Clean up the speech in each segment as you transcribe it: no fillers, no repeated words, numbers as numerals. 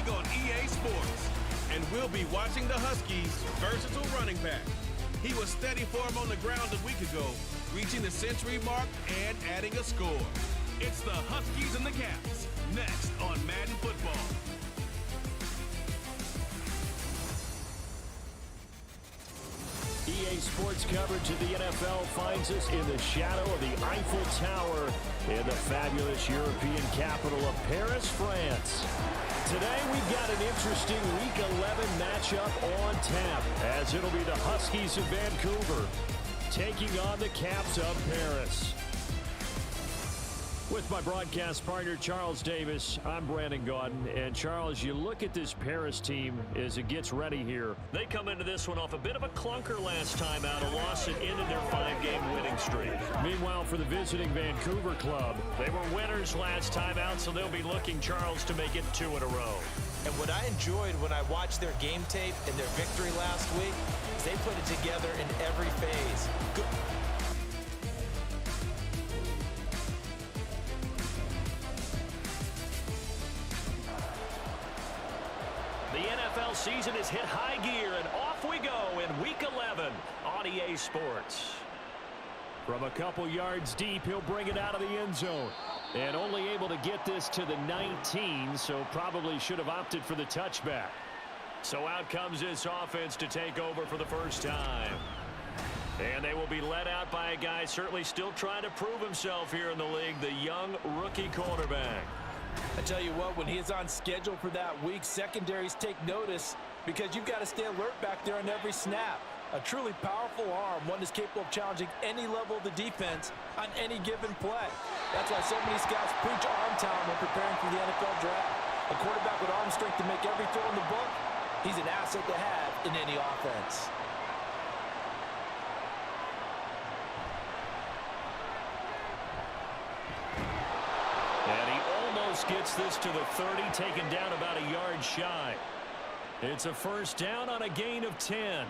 League on EA Sports. And we'll be watching the Huskies' versatile running back. He was steady for him on the ground a week ago, reaching the century mark and adding a score. It's the Huskies and the Caps, next on Madden Football. EA Sports coverage of the NFL finds us in the shadow of the Eiffel Tower in the fabulous European capital of Paris, France. Today we've got an interesting Week 11 matchup on tap, as it'll be the Huskies of Vancouver taking on the Caps of Paris. With my broadcast partner, Charles Davis, I'm Brandon Gaudin. And, Charles, you look at this Paris team as it gets ready here. They come into this one off a bit of a clunker last time out, a loss that ended their 5-game winning streak. Meanwhile, for the visiting Vancouver club, they were winners last time out, so they'll be looking, Charles, to make it 2 in a row. And what I enjoyed when I watched their game tape and their victory last week is they put it together in every phase. Good. The NFL season has hit high gear, and off we go in Week 11 on EA Sports. From a couple yards deep, he'll bring it out of the end zone. And only able to get this to the 19, so probably should have opted for the touchback. So out comes this offense to take over for the first time. And they will be led out by a guy certainly still trying to prove himself here in the league, the young rookie cornerback. I tell you what, when he is on schedule for that week, secondaries take notice because you've got to stay alert back there on every snap. A truly powerful arm, one that's capable of challenging any level of the defense on any given play. That's why so many scouts preach arm talent when preparing for the NFL draft. A quarterback with arm strength to make every throw in the book, he's an asset to have in any offense. And he almost gets this to the 30, taken down about a yard shy. It's a first down on a gain of 10.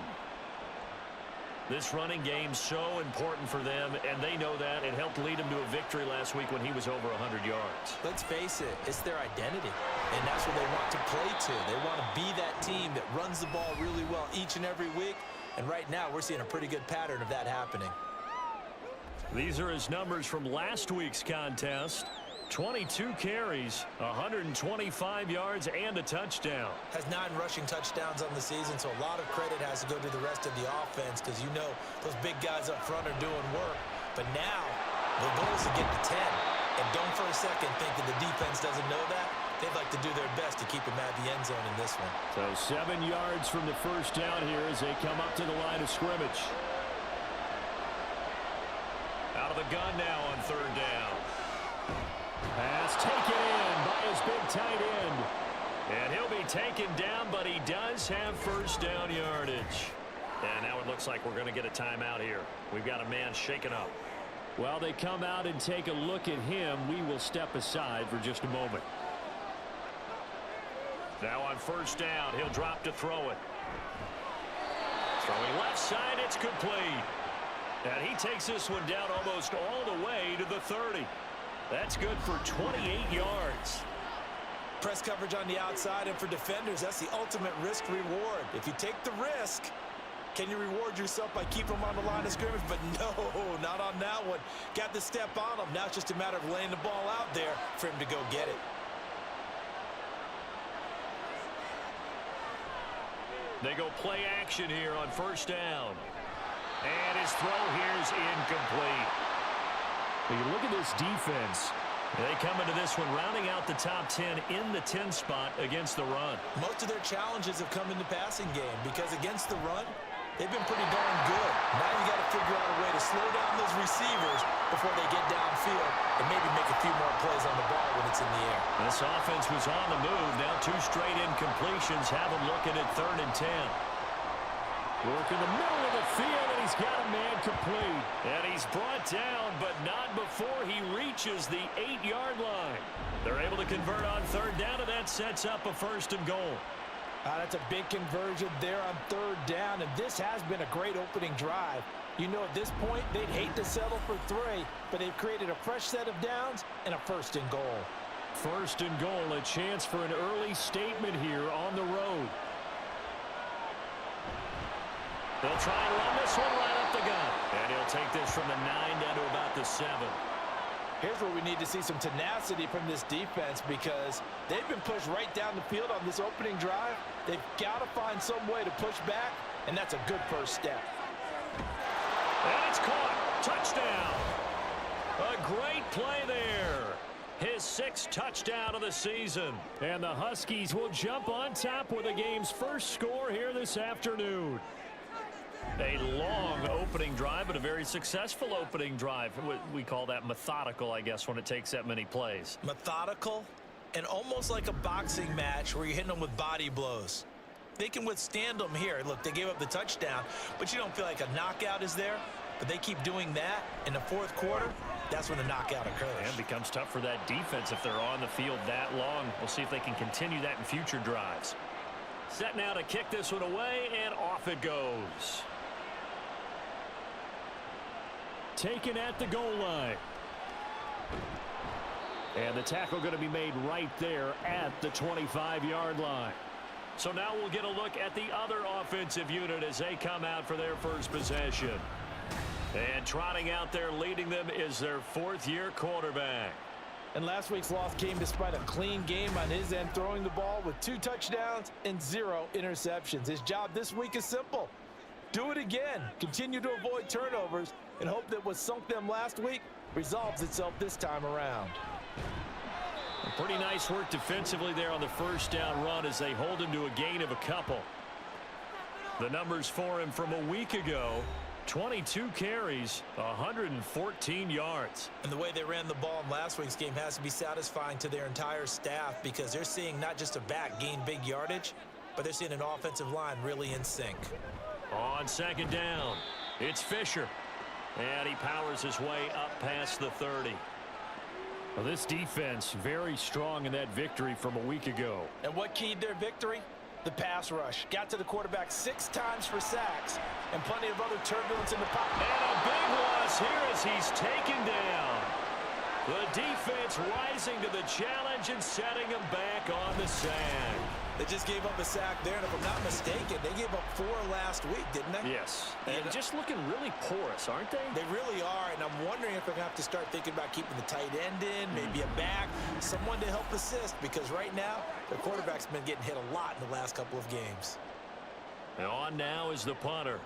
This running game so important for them, and they know that. It helped lead him to a victory last week when he was over 100 yards. Let's face it, it's their identity, and that's what they want to play to. They want to be that team that runs the ball really well each and every week, and right now we're seeing a pretty good pattern of that happening. These are his numbers from last week's contest. 22 carries, 125 yards, and a touchdown. Has 9 rushing touchdowns on the season, so a lot of credit has to go to the rest of the offense because you know those big guys up front are doing work. But now, the goal is to get to 10. And don't for a second think that the defense doesn't know that. They'd like to do their best to keep him at the end zone in this one. So 7 yards from the first down here as they come up to the line of scrimmage. Out of the gun now on third down. Pass taken in by his big tight end. And he'll be taken down, but he does have first down yardage. And now it looks like we're going to get a timeout here. We've got a man shaken up. While they come out and take a look at him, we will step aside for just a moment. Now on first down, he'll drop to throw it. Throwing left side, it's complete. And he takes this one down almost all the way to the 30. That's good for 28 yards. Press coverage on the outside, and for defenders, that's the ultimate risk-reward. If you take the risk, can you reward yourself by keeping them on the line of scrimmage? But no, not on that one. Got the step on him. Now it's just a matter of laying the ball out there for him to go get it. They go play action here on first down. And his throw here is incomplete. When you look at this defense, they come into this one rounding out the top 10 in the 10 spot against the run. Most of their challenges have come in the passing game because against the run, they've been pretty darn good. Now you got to figure out a way to slow down those receivers before they get downfield and maybe make a few more plays on the ball when it's in the air. This offense was on the move. Now 2 straight incompletions have them looking at 3rd and 10. Work in the middle of the field, and he's got a man complete. And he's brought down, but not before he reaches the 8-yard line. They're able to convert on 3rd down, and that sets up a 1st and goal. That's a big conversion there on 3rd down, and this has been a great opening drive. You know, at this point, they'd hate to settle for 3, but they've created a fresh set of downs and a 1st and goal. First and goal, a chance for an early statement here on the road. They'll try and run this one right up the gut. And he'll take this from the 9 down to about the 7. Here's where we need to see some tenacity from this defense because they've been pushed right down the field on this opening drive. They've got to find some way to push back, and that's a good first step. And it's caught. Touchdown. A great play there. His 6th touchdown of the season. And the Huskies will jump on top with the game's first score here this afternoon. A long opening drive, but a very successful opening drive. We call that methodical, I guess, when it takes that many plays. Methodical and almost like a boxing match where you're hitting them with body blows. They can withstand them here. Look, they gave up the touchdown, but you don't feel like a knockout is there. But they keep doing that in the 4th quarter. That's when the knockout occurs. And it becomes tough for that defense if they're on the field that long. We'll see if they can continue that in future drives. Set now to kick this one away, and off it goes. Taken at the goal line. And the tackle going to be made right there at the 25-yard line. So now we'll get a look at the other offensive unit as they come out for their first possession. And trotting out there leading them is their 4th-year quarterback. And last week's loss came despite a clean game on his end, throwing the ball with 2 touchdowns and 0 interceptions. His job this week is simple. Do it again. Continue to avoid turnovers and hope that what sunk them last week resolves itself this time around. Pretty nice work defensively there on the first down run as they hold him to a gain of a couple. The numbers for him from a week ago: 22 carries, 114 yards. And the way they ran the ball in last week's game has to be satisfying to their entire staff because they're seeing not just a back gain big yardage, but they're seeing an offensive line really in sync. On 2nd down, it's Fisher. And he powers his way up past the 30. Well, this defense very strong in that victory from a week ago. And what keyed their victory? The pass rush. Got to the quarterback 6 times for sacks and plenty of other turbulence in the pocket. And a big loss here as he's taken down. The defense rising to the challenge and setting him back on the sand. They just gave up a sack there, and if I'm not mistaken, they gave up 4 last week, didn't they? Yes. And just looking really porous, aren't they? They really are, and I'm wondering if they're going to have to start thinking about keeping the tight end in, maybe a back, someone to help assist, because right now, their quarterback's been getting hit a lot in the last couple of games. And on now is the punter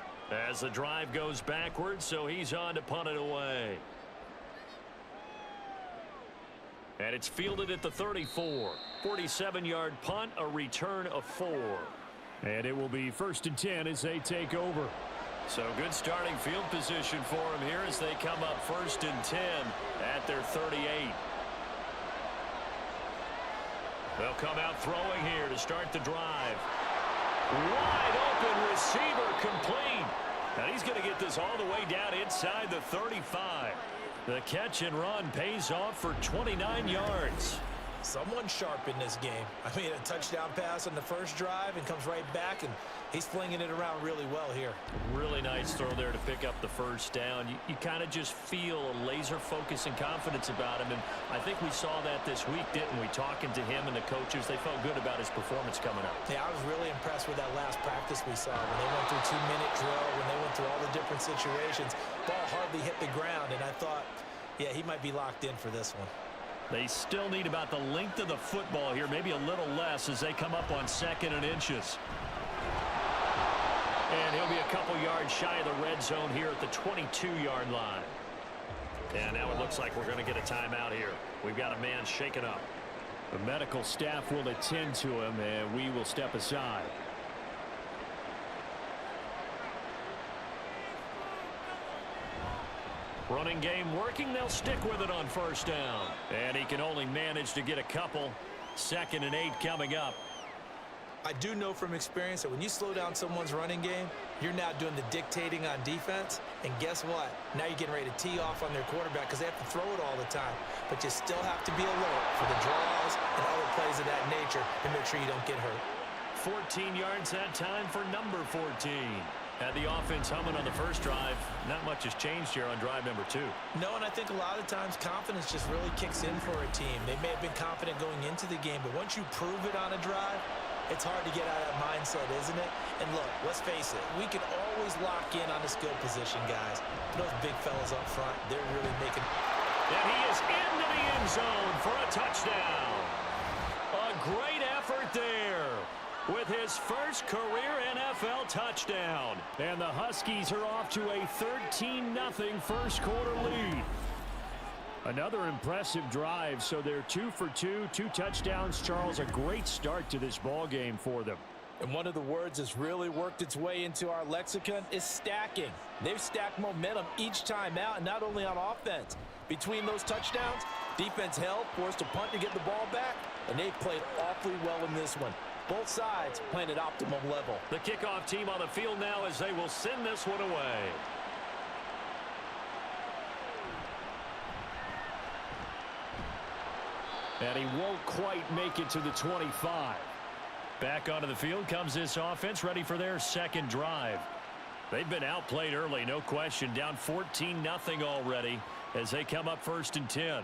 as the drive goes backwards, so he's on to punt it away. And it's fielded at the 34. 47-yard punt, a return of 4. And it will be 1st and 10 as they take over. So good starting field position for them here as they come up 1st and 10 at their 38. They'll come out throwing here to start the drive. Wide open receiver complete. And he's going to get this all the way down inside the 35. The catch and run pays off for 29 yards. Someone sharp in this game. I mean, a touchdown pass on the first drive and comes right back, and he's flinging it around really well here. Really nice throw there to pick up the first down. You kind of just feel a laser focus and confidence about him, and I think we saw that this week, didn't we? Talking to him and the coaches, they felt good about his performance coming up. Yeah, I was really impressed with that last practice we saw when they went through 2-minute drill, when they went through all the different situations. Ball hardly hit the ground, and I thought, yeah, he might be locked in for this one. They still need about the length of the football here, maybe a little less as they come up on 2nd and inches. And he'll be a couple yards shy of the red zone here at the 22-yard line. And now it looks like we're going to get a timeout here. We've got a man shaken up. The medical staff will attend to him, and we will step aside. Running game working. They'll stick with it on 1st down. And he can only manage to get a couple. 2nd and 8 coming up. I do know from experience that when you slow down someone's running game, you're now doing the dictating on defense. And guess what? Now you're getting ready to tee off on their quarterback because they have to throw it all the time. But you still have to be alert for the draws and other plays of that nature and make sure you don't get hurt. 14 yards that time for number 14. Had the offense humming on the first drive. Not much has changed here on drive number 2. No, and I think a lot of times confidence just really kicks in for a team. They may have been confident going into the game, but once you prove it on a drive, it's hard to get out of that mindset, isn't it? And look, let's face it, we can always lock in on the skill position, guys. Those big fellas up front, they're really making... And he is into the end zone for a touchdown. A great effort there with his first career NFL touchdown. And the Huskies are off to a 13-0 first quarter lead. Another impressive drive, so they're 2 for 2, 2 touchdowns. Charles, a great start to this ball game for them. And one of the words that's really worked its way into our lexicon is stacking. They've stacked momentum each time out, and not only on offense. Between those touchdowns, defense held, forced a punt to get the ball back, and they played awfully well in this one. Both sides playing at optimum level. The kickoff team on the field now as they will send this one away. And he won't quite make it to the 25. Back onto the field comes this offense, ready for their second drive. They've been outplayed early, no question. Down 14-0 already as they come up 1st and 10.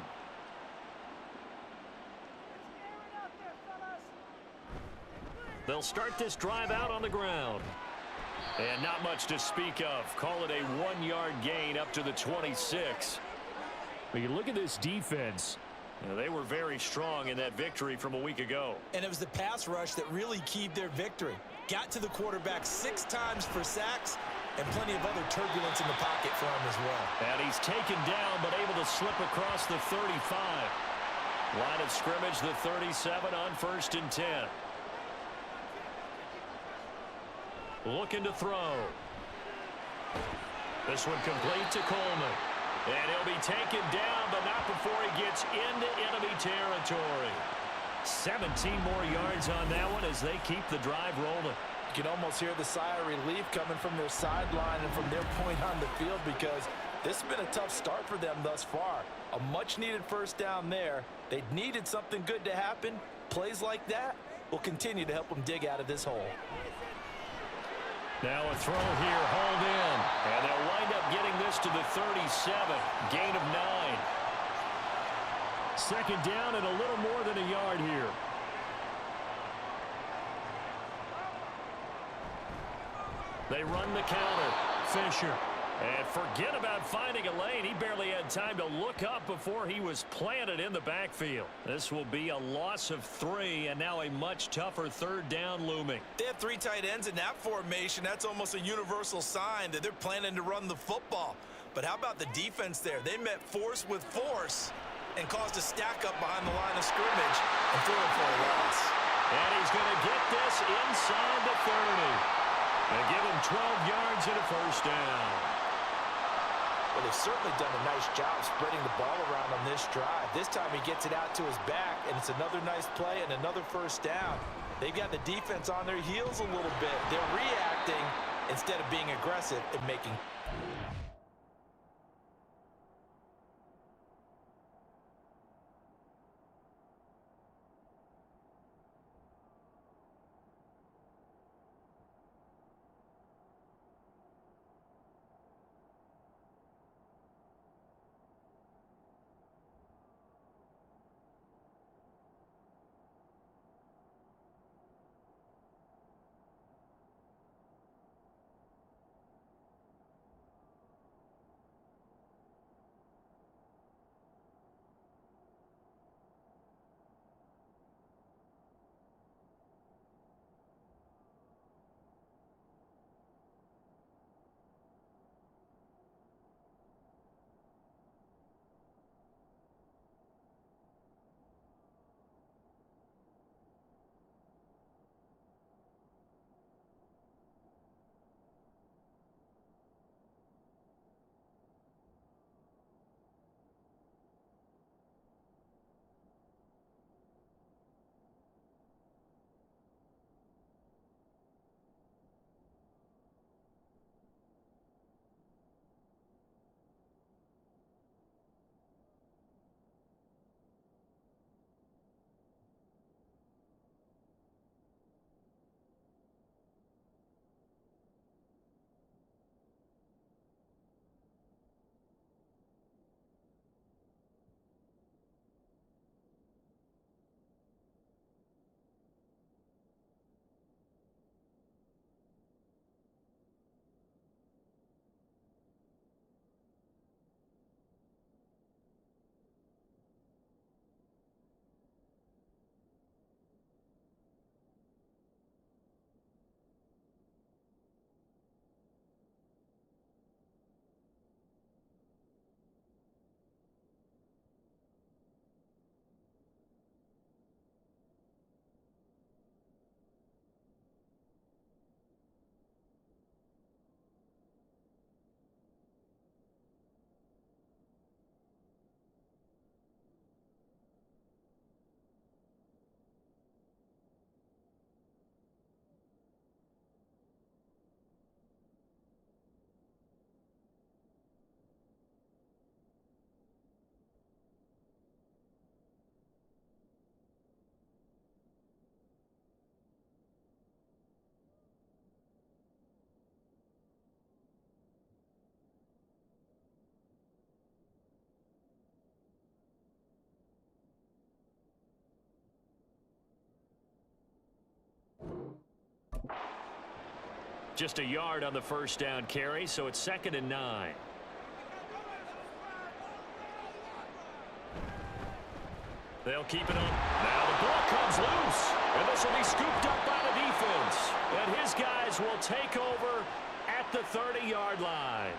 They'll start this drive out on the ground. And not much to speak of. Call it a 1-yard gain up to the 26. But you look at this defense. They were very strong in that victory from a week ago. And it was the pass rush that really keyed their victory. Got to the quarterback 6 times for sacks and plenty of other turbulence in the pocket for him as well. And he's taken down but able to slip across the 35. Line of scrimmage, the 37 on 1st and 10. Looking to throw. This one complete to Coleman. And he'll be taken down, but not before he gets into enemy territory. 17 more yards on that one as they keep the drive rolling. You can almost hear the sigh of relief coming from their sideline and from their point on the field, because this has been a tough start for them thus far. A much-needed first down there. They needed something good to happen. Plays like that will continue to help them dig out of this hole. Now a throw here, hauled in. And they'll wind up getting this to the 37. Gain of 9. Second down and a little more than a yard here. They run the counter. Fisher. And forget about finding a lane. He barely had time to look up before he was planted in the backfield. This will be a loss of 3, and now a much tougher 3rd down looming. They have 3 tight ends in that formation. That's almost a universal sign that they're planning to run the football. But how about the defense there? They met force with force and caused a stack up behind the line of scrimmage and threw it for a loss. And he's going to get this inside the 30. And give him 12 yards and a first down. Well, they've certainly done a nice job spreading the ball around on this drive. This time he gets it out to his back, and it's another nice play and another first down. They've got the defense on their heels a little bit. They're reacting instead of being aggressive and making... Just a yard on the first down carry, so it's 2nd and 9. They'll keep it on. Now the ball comes loose, and this will be scooped up by the defense. And his guys will take over at the 30-yard line.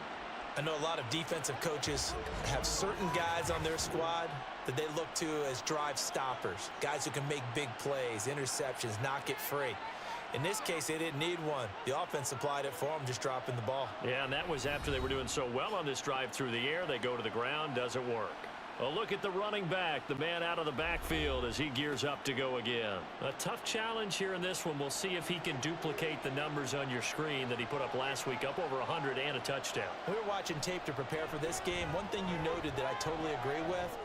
I know a lot of defensive coaches have certain guys on their squad that they look to as drive stoppers, guys who can make big plays, interceptions, knock it free. In this case, they didn't need one. The offense supplied it for them, just dropping the ball. Yeah, and that was after they were doing so well on this drive through the air. They go to the ground, doesn't work. A look at the running back, the man out of the backfield as he gears up to go again. A tough challenge here in this one. We'll see if he can duplicate the numbers on your screen that he put up last week, up over 100 and a touchdown. We were watching tape to prepare for this game. One thing you noted that I totally agree with,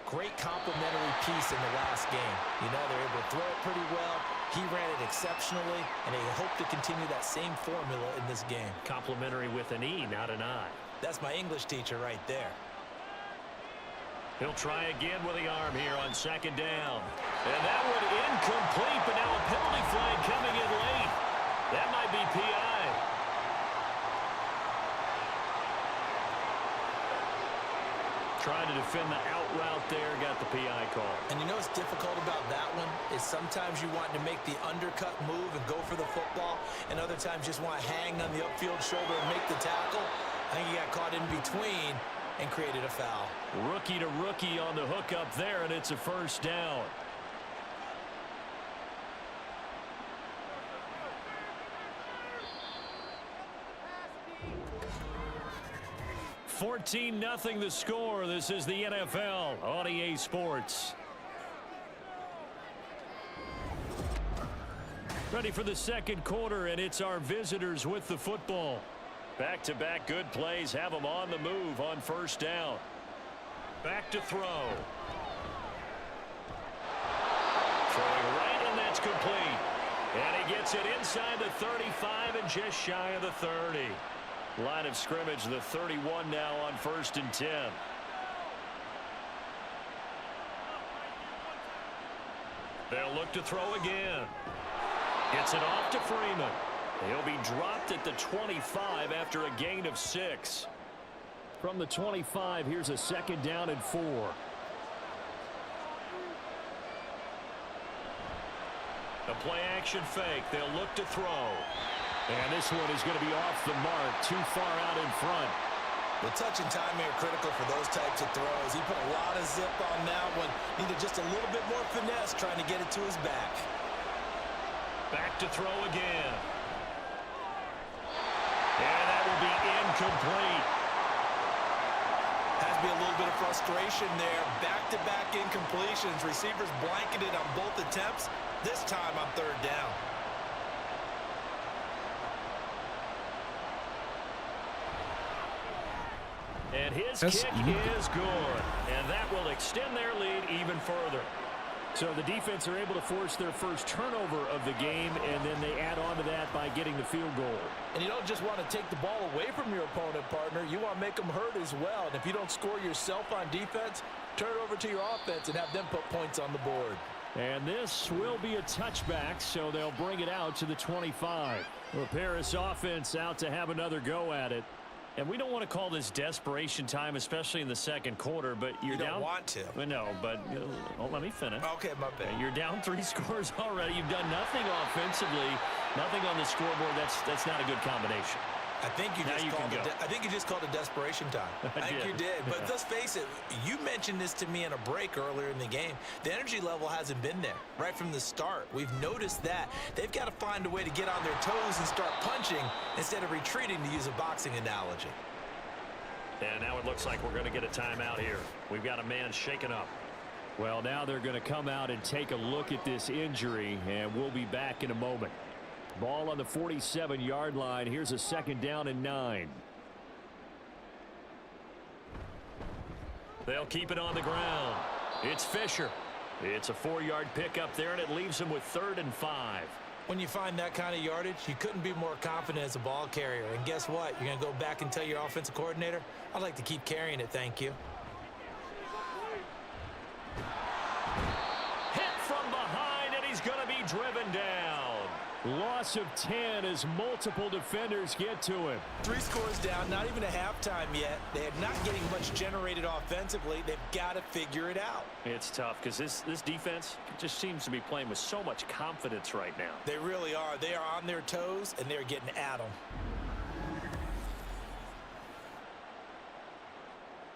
great complimentary piece in the last game. You know, they're able to throw it pretty well. He ran it exceptionally, and they hope to continue that same formula in this game. Complimentary with an E, not an I. That's my English teacher right there. He'll try again with the arm here on 2nd down. And that one incomplete, but now a penalty flag coming in late. That might be PI. Trying to defend the out route there, got the PI call. And you know what's difficult about that one is sometimes you want to make the undercut move and go for the football, and other times just want to hang on the upfield shoulder and make the tackle. I think he got caught in between and created a foul. Rookie to rookie on the hook up there, and it's a first down. (14-0) the score. This is the NFL on EA Sports. Ready for the second quarter, and it's our visitors with the football. Back-to-back good plays have them on the move on first down. Back to throw. Throwing right, and that's complete. And he gets it inside the 35 and just shy of the 30. Line of scrimmage, the 31 now on 1st and 10. They'll look to throw again. Gets it off to Freeman. He'll be dropped at the 25 after a gain of 6. From the 25, here's a 2nd down and 4. A play-action fake. They'll look to throw. And this one is going to be off the mark, too far out in front. The touch and timing are critical for those types of throws. He put a lot of zip on that one. Needed just a little bit more finesse trying to get it to his back. Back to throw again. And that will be incomplete. Has to be a little bit of frustration there. Back-to-back incompletions. Receivers blanketed on both attempts. This time on 3rd down. And his kick is good. And that will extend their lead even further. So the defense are able to force their first turnover of the game, and then they add on to that by getting the field goal. And you don't just want to take the ball away from your opponent, partner. You want to make them hurt as well. And if you don't score yourself on defense, turn it over to your offense and have them put points on the board. And this will be a touchback, so they'll bring it out to the 25. The Paris offense out to have another go at it. And we don't want to call this desperation time, especially in the second quarter, but you're down. You don't want to. No, but let me finish. Okay, my bad. You're down 3 scores already. You've done nothing offensively, nothing on the scoreboard. That's not a good combination. I think you just called it desperation time. I think you did. But let's face it, you mentioned this to me in a break earlier in the game. The energy level hasn't been there right from the start. We've noticed that. They've got to find a way to get on their toes and start punching instead of retreating, to use a boxing analogy. And now it looks like we're going to get a timeout here. We've got a man shaken up. Well, now they're going to come out and take a look at this injury, and we'll be back in a moment. Ball on the 47-yard line. Here's a 2nd down and 9. They'll keep it on the ground. It's Fisher. It's a 4-yard pickup there, and it leaves him with 3rd and 5. When you find that kind of yardage, you couldn't be more confident as a ball carrier. And guess what? You're going to go back and tell your offensive coordinator, I'd like to keep carrying it, thank you. Hit from behind, and he's going to be driven down. Loss of 10 as multiple defenders get to him. 3 scores down, not even a halftime yet. They're not getting much generated offensively. They've got to figure it out. It's tough because this defense just seems to be playing with so much confidence right now. They really are. They are on their toes, and they're getting at them.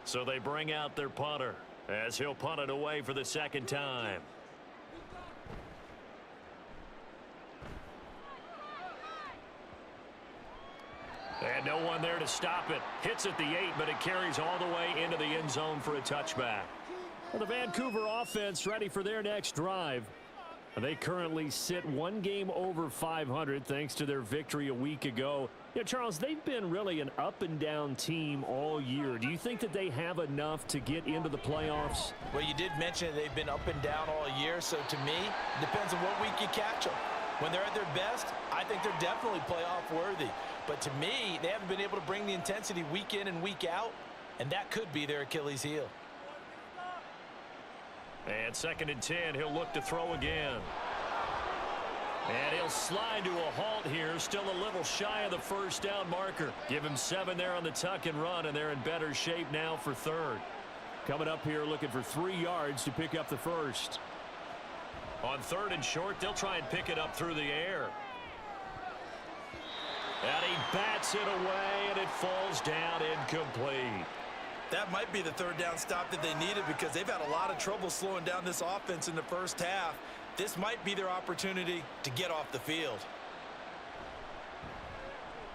So they bring out their punter as he'll punt it away for the second time. And no one there to stop it. Hits at the 8, but it carries all the way into the end zone for a touchback. Well, the Vancouver offense ready for their next drive. They currently sit 1 game over 500 thanks to their victory a week ago. Yeah, Charles, they've been really an up-and-down team all year. Do you think that they have enough to get into the playoffs? Well, you did mention they've been up and down all year, so to me, it depends on what week you catch them. When they're at their best, I think they're definitely playoff worthy. But to me, they haven't been able to bring the intensity week in and week out, and that could be their Achilles heel. And 2nd and 10, he'll look to throw again. And he'll slide to a halt here, still a little shy of the first down marker. Give him 7 there on the tuck and run, and they're in better shape now for 3rd. Coming up here looking for 3 yards to pick up the first. On 3rd and short, they'll try and pick it up through the air. And he bats it away, and it falls down incomplete. That might be the 3rd down stop that they needed because they've had a lot of trouble slowing down this offense in the first half. This might be their opportunity to get off the field.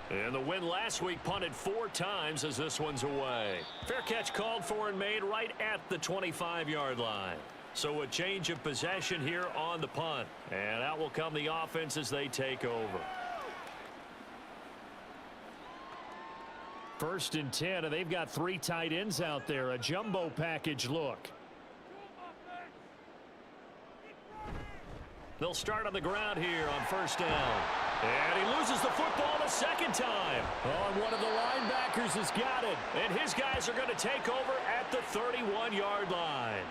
And the win last week punted 4 times as this one's away. Fair catch called for and made right at the 25-yard line. So a change of possession here on the punt. And out will come the offense as they take over. 1st and 10, and they've got 3 tight ends out there. A jumbo package look. They'll start on the ground here on 1st down. And he loses the football the 2nd time. Oh, and one of the linebackers has got it. And his guys are going to take over at the 31-yard line.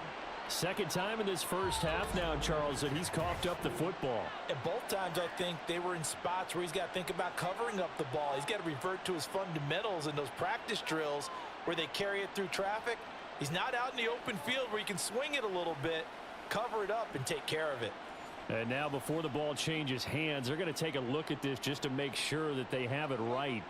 2nd time in this first half now, Charles, that he's coughed up the football. And both times I think they were in spots where he's got to think about covering up the ball. He's got to revert to his fundamentals in those practice drills where they carry it through traffic. He's not out in the open field where he can swing it a little bit, cover it up, and take care of it. And now before the ball changes hands, they're going to take a look at this just to make sure that they have it right.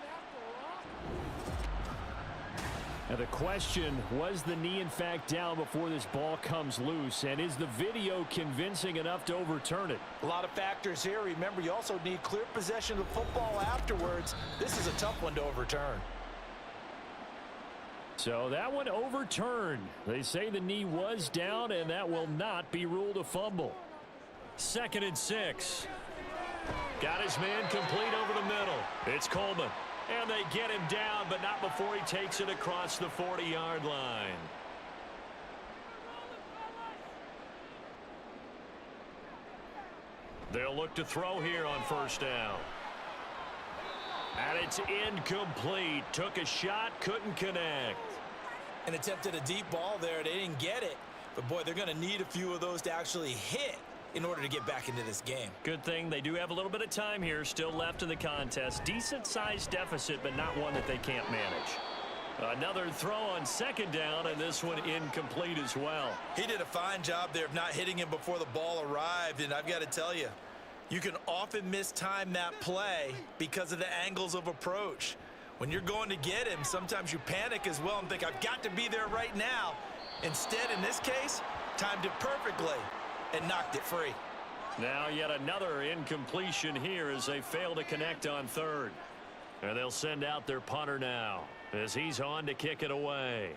Now the question, was the knee in fact down before this ball comes loose? And is the video convincing enough to overturn it? A lot of factors here. Remember, you also need clear possession of the football afterwards. This is a tough one to overturn. So that one overturned. They say the knee was down, and that will not be ruled a fumble. 2nd and 6. Got his man complete over the middle. It's Coleman. And they get him down, but not before he takes it across the 40-yard line. They'll look to throw here on 1st down. And it's incomplete. Took a shot, couldn't connect. And attempted a deep ball there. They didn't get it. But, boy, they're going to need a few of those to actually hit in order to get back into this game. Good thing they do have a little bit of time here still left in the contest. Decent-sized deficit, but not one that they can't manage. Another throw on 2nd down, and this one incomplete as well. He did a fine job there of not hitting him before the ball arrived, and I've got to tell you, you can often mistime that play because of the angles of approach. When you're going to get him, sometimes you panic as well and think, I've got to be there right now. Instead, in this case, timed it perfectly and knocked it free. Now yet another incompletion here as they fail to connect on 3rd. And they'll send out their punter now as he's on to kick it away.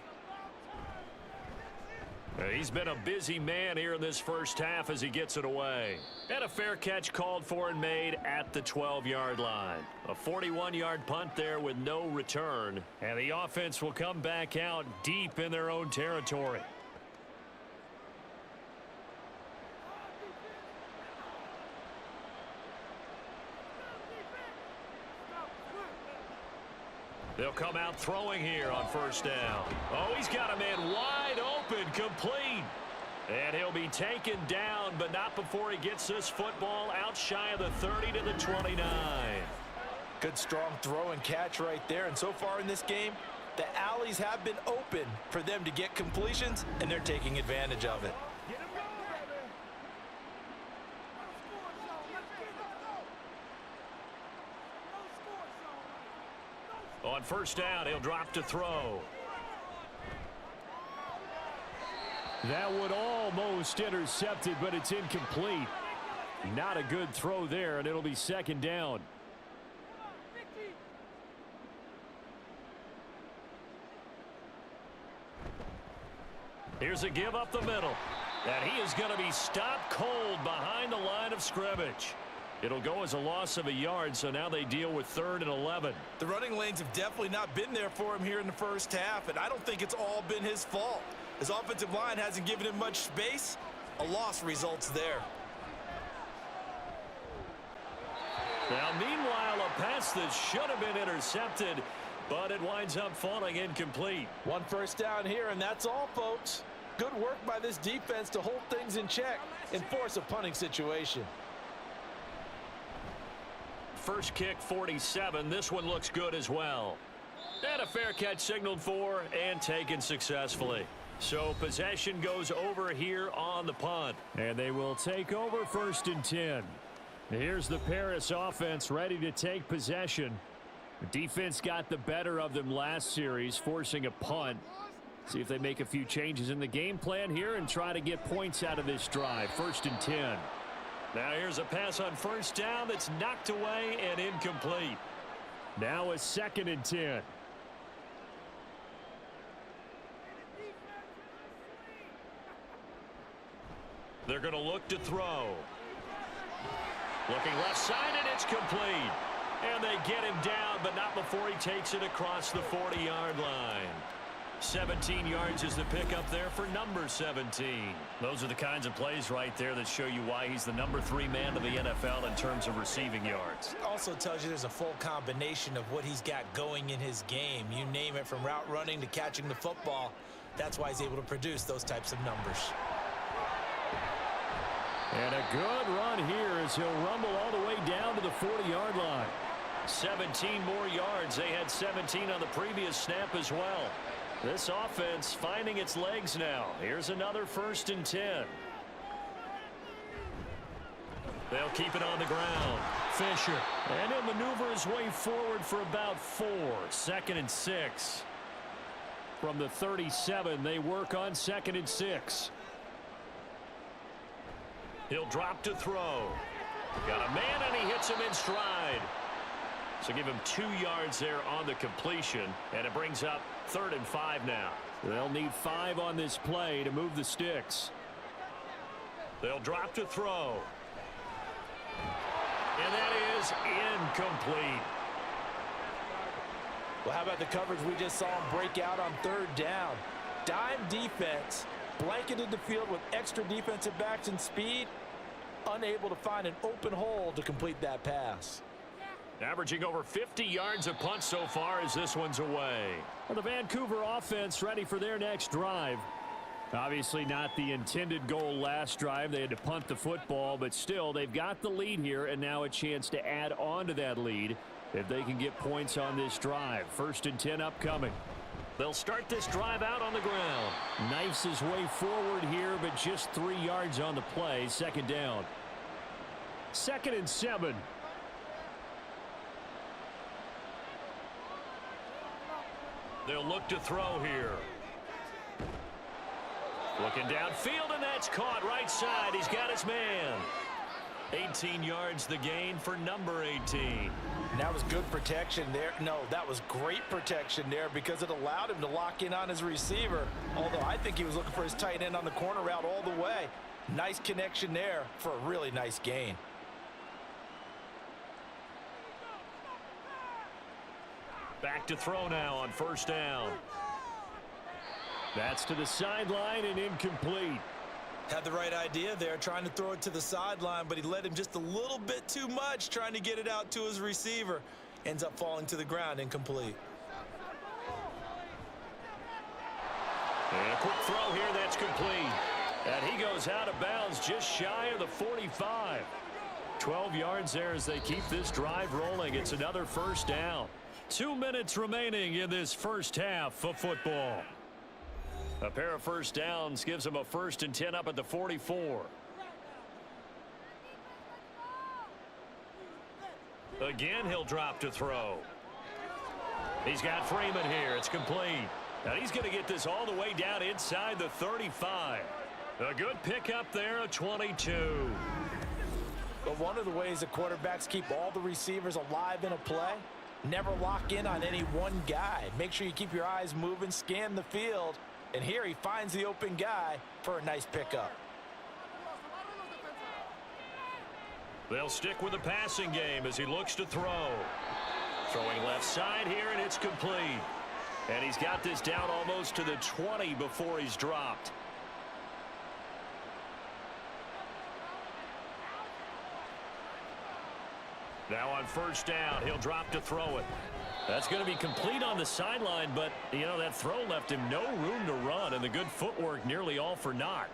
He's been a busy man here in this first half as he gets it away. And a fair catch called for and made at the 12-yard line. A 41-yard punt there with no return. And the offense will come back out deep in their own territory. They'll come out throwing here on 1st down. Oh, he's got a man wide open, complete. And he'll be taken down, but not before he gets this football out shy of the 30 to the 29. Good strong throw and catch right there. And so far in this game, the alleys have been open for them to get completions, and they're taking advantage of it. On first down, he'll drop to throw. That would almost intercepted, but it's incomplete. Not a good throw there, and it'll be second down. Here's a give up the middle. And he is going to be stopped cold behind the line of scrimmage. It'll go as a loss of a yard, so now they deal with 3rd and 11. The running lanes have definitely not been there for him here in the first half, and I don't think it's all been his fault. His offensive line hasn't given him much space. A loss results there. Now, meanwhile, a pass that should have been intercepted, but it winds up falling incomplete. 1 first down here, and that's all, folks. Good work by this defense to hold things in check and force a punting situation. First kick, 47. This one looks good as well. And a fair catch signaled for and taken successfully. So possession goes over here on the punt. And they will take over 1st and 10. Here's the Paris offense ready to take possession. The defense got the better of them last series, forcing a punt. See if they make a few changes in the game plan here and try to get points out of this drive. 1st and 10. Now here's a pass on first down that's knocked away and incomplete. Now a 2nd and 10. They're going to look to throw. Looking left side, and it's complete. And they get him down, but not before he takes it across the 40-yard line. 17 yards is the pickup there for number 17. Those are the kinds of plays right there that show you why he's the number 3 man of the NFL in terms of receiving yards. Also tells you there's a full combination of what he's got going in his game. You name it, from route running to catching the football. That's why he's able to produce those types of numbers. And a good run here as he'll rumble all the way down to the 40-yard line. 17 more yards. They had 17 on the previous snap as well. This offense finding its legs now. Here's another 1st and 10. They'll keep it on the ground. Fisher. And he'll maneuver his way forward for about 4. 2nd and 6. From the 37, they work on 2nd and 6. He'll drop to throw. Got a man, and he hits him in stride. So give him 2 yards there on the completion, and it brings up 3rd and 5 now. They'll need 5 on this play to move the sticks. They'll drop to throw. And that is incomplete. Well, how about the coverage we just saw him break out on 3rd down? Dime defense, blanketed the field with extra defensive backs and speed, unable to find an open hole to complete that pass. Averaging over 50 yards a punt so far as this one's away. Well, the Vancouver offense ready for their next drive. Obviously not the intended goal last drive. They had to punt the football, but still they've got the lead here and now a chance to add on to that lead if they can get points on this drive. 1st and 10 upcoming. They'll start this drive out on the ground. Knifes his way forward here, but just 3 yards on the play. 2nd down. 2nd and 7. They'll look to throw here. Looking downfield, and that's caught right side. He's got his man. 18 yards the gain for number 18. And that was good protection there. No, that was great protection there because it allowed him to lock in on his receiver. Although I think he was looking for his tight end on the corner route all the way. Nice connection there for a really nice gain. Back to throw now on 1st down. That's to the sideline and incomplete. Had the right idea there, trying to throw it to the sideline, but he led him just a little bit too much, trying to get it out to his receiver. Ends up falling to the ground, incomplete. And a quick throw here, that's complete. And he goes out of bounds just shy of the 45. 12 yards there as they keep this drive rolling. It's another first down. 2 minutes remaining in this first half of football. A pair of first downs gives them a 1st and 10 up at the 44. Again, he'll drop to throw. He's got Freeman here. It's complete. And he's going to get this all the way down inside the 35. A good pickup there, a 22. But one of the ways the quarterbacks keep all the receivers alive in a play, never lock in on any one guy. Make sure you keep your eyes moving, scan the field. And here he finds the open guy for a nice pickup. They'll stick with the passing game as he looks to throw. Throwing left side here, and it's complete. And he's got this down almost to the 20 before he's dropped. Now on first down, he'll drop to throw it. That's going to be complete on the sideline, but, you know, that throw left him no room to run, and the good footwork nearly all for naught.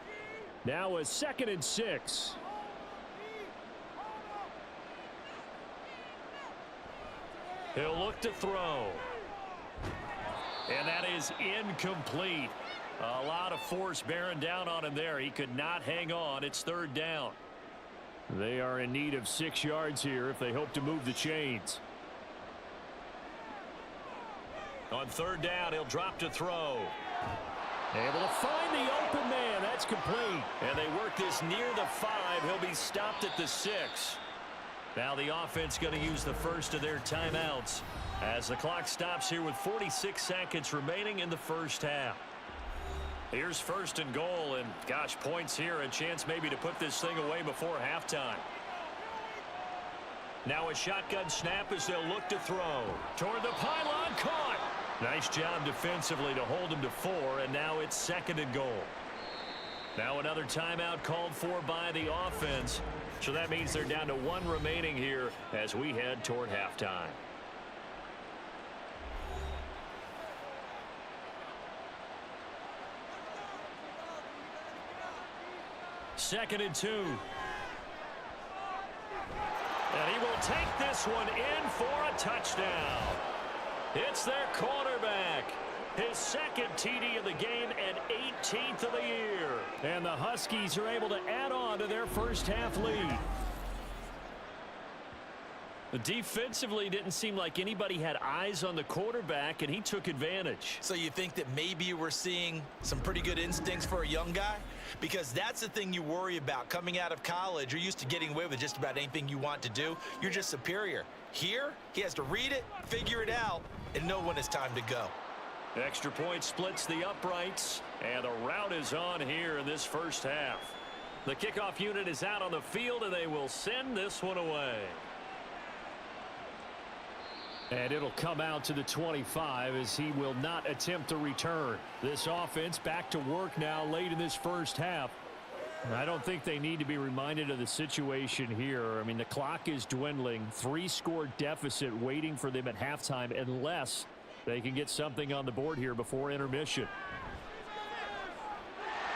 Now a 2nd and 6. He'll look to throw. And that is incomplete. A lot of force bearing down on him there. He could not hang on. It's 3rd down. They are in need of 6 yards here if they hope to move the chains. On 3rd down, he'll drop to throw. Able to find the open man. That's complete. And they work this near the 5. He'll be stopped at the 6. Now the offense going to use the first of their timeouts as the clock stops here with 46 seconds remaining in the first half. Here's 1st and goal, and gosh, points here, a chance maybe to put this thing away before halftime. Now a shotgun snap as they'll look to throw. Toward the pylon, caught. Nice job defensively to hold him to 4, and now it's 2nd and goal. Now another timeout called for by the offense. So that means they're down to 1 remaining here as we head toward halftime. Second and 2. And he will take this one in for a touchdown. It's their quarterback. His 2nd TD of the game and 18th of the year. And the Huskies are able to add on to their first half lead. Defensively, didn't seem like anybody had eyes on the quarterback, and he took advantage. So you think that maybe we're seeing some pretty good instincts for a young guy? Because that's the thing you worry about coming out of college. You're used to getting away with just about anything you want to do. You're just superior. Here, he has to read it, figure it out, and know when it's time to go. Extra point splits the uprights, and the route is on here in this first half. The kickoff unit is out on the field, and they will send this one away. And it'll come out to the 25 as he will not attempt to return. This offense back to work now late in this first half. I don't think they need to be reminded of the situation here. I mean, the clock is dwindling. 3-score deficit waiting for them at halftime unless they can get something on the board here before intermission.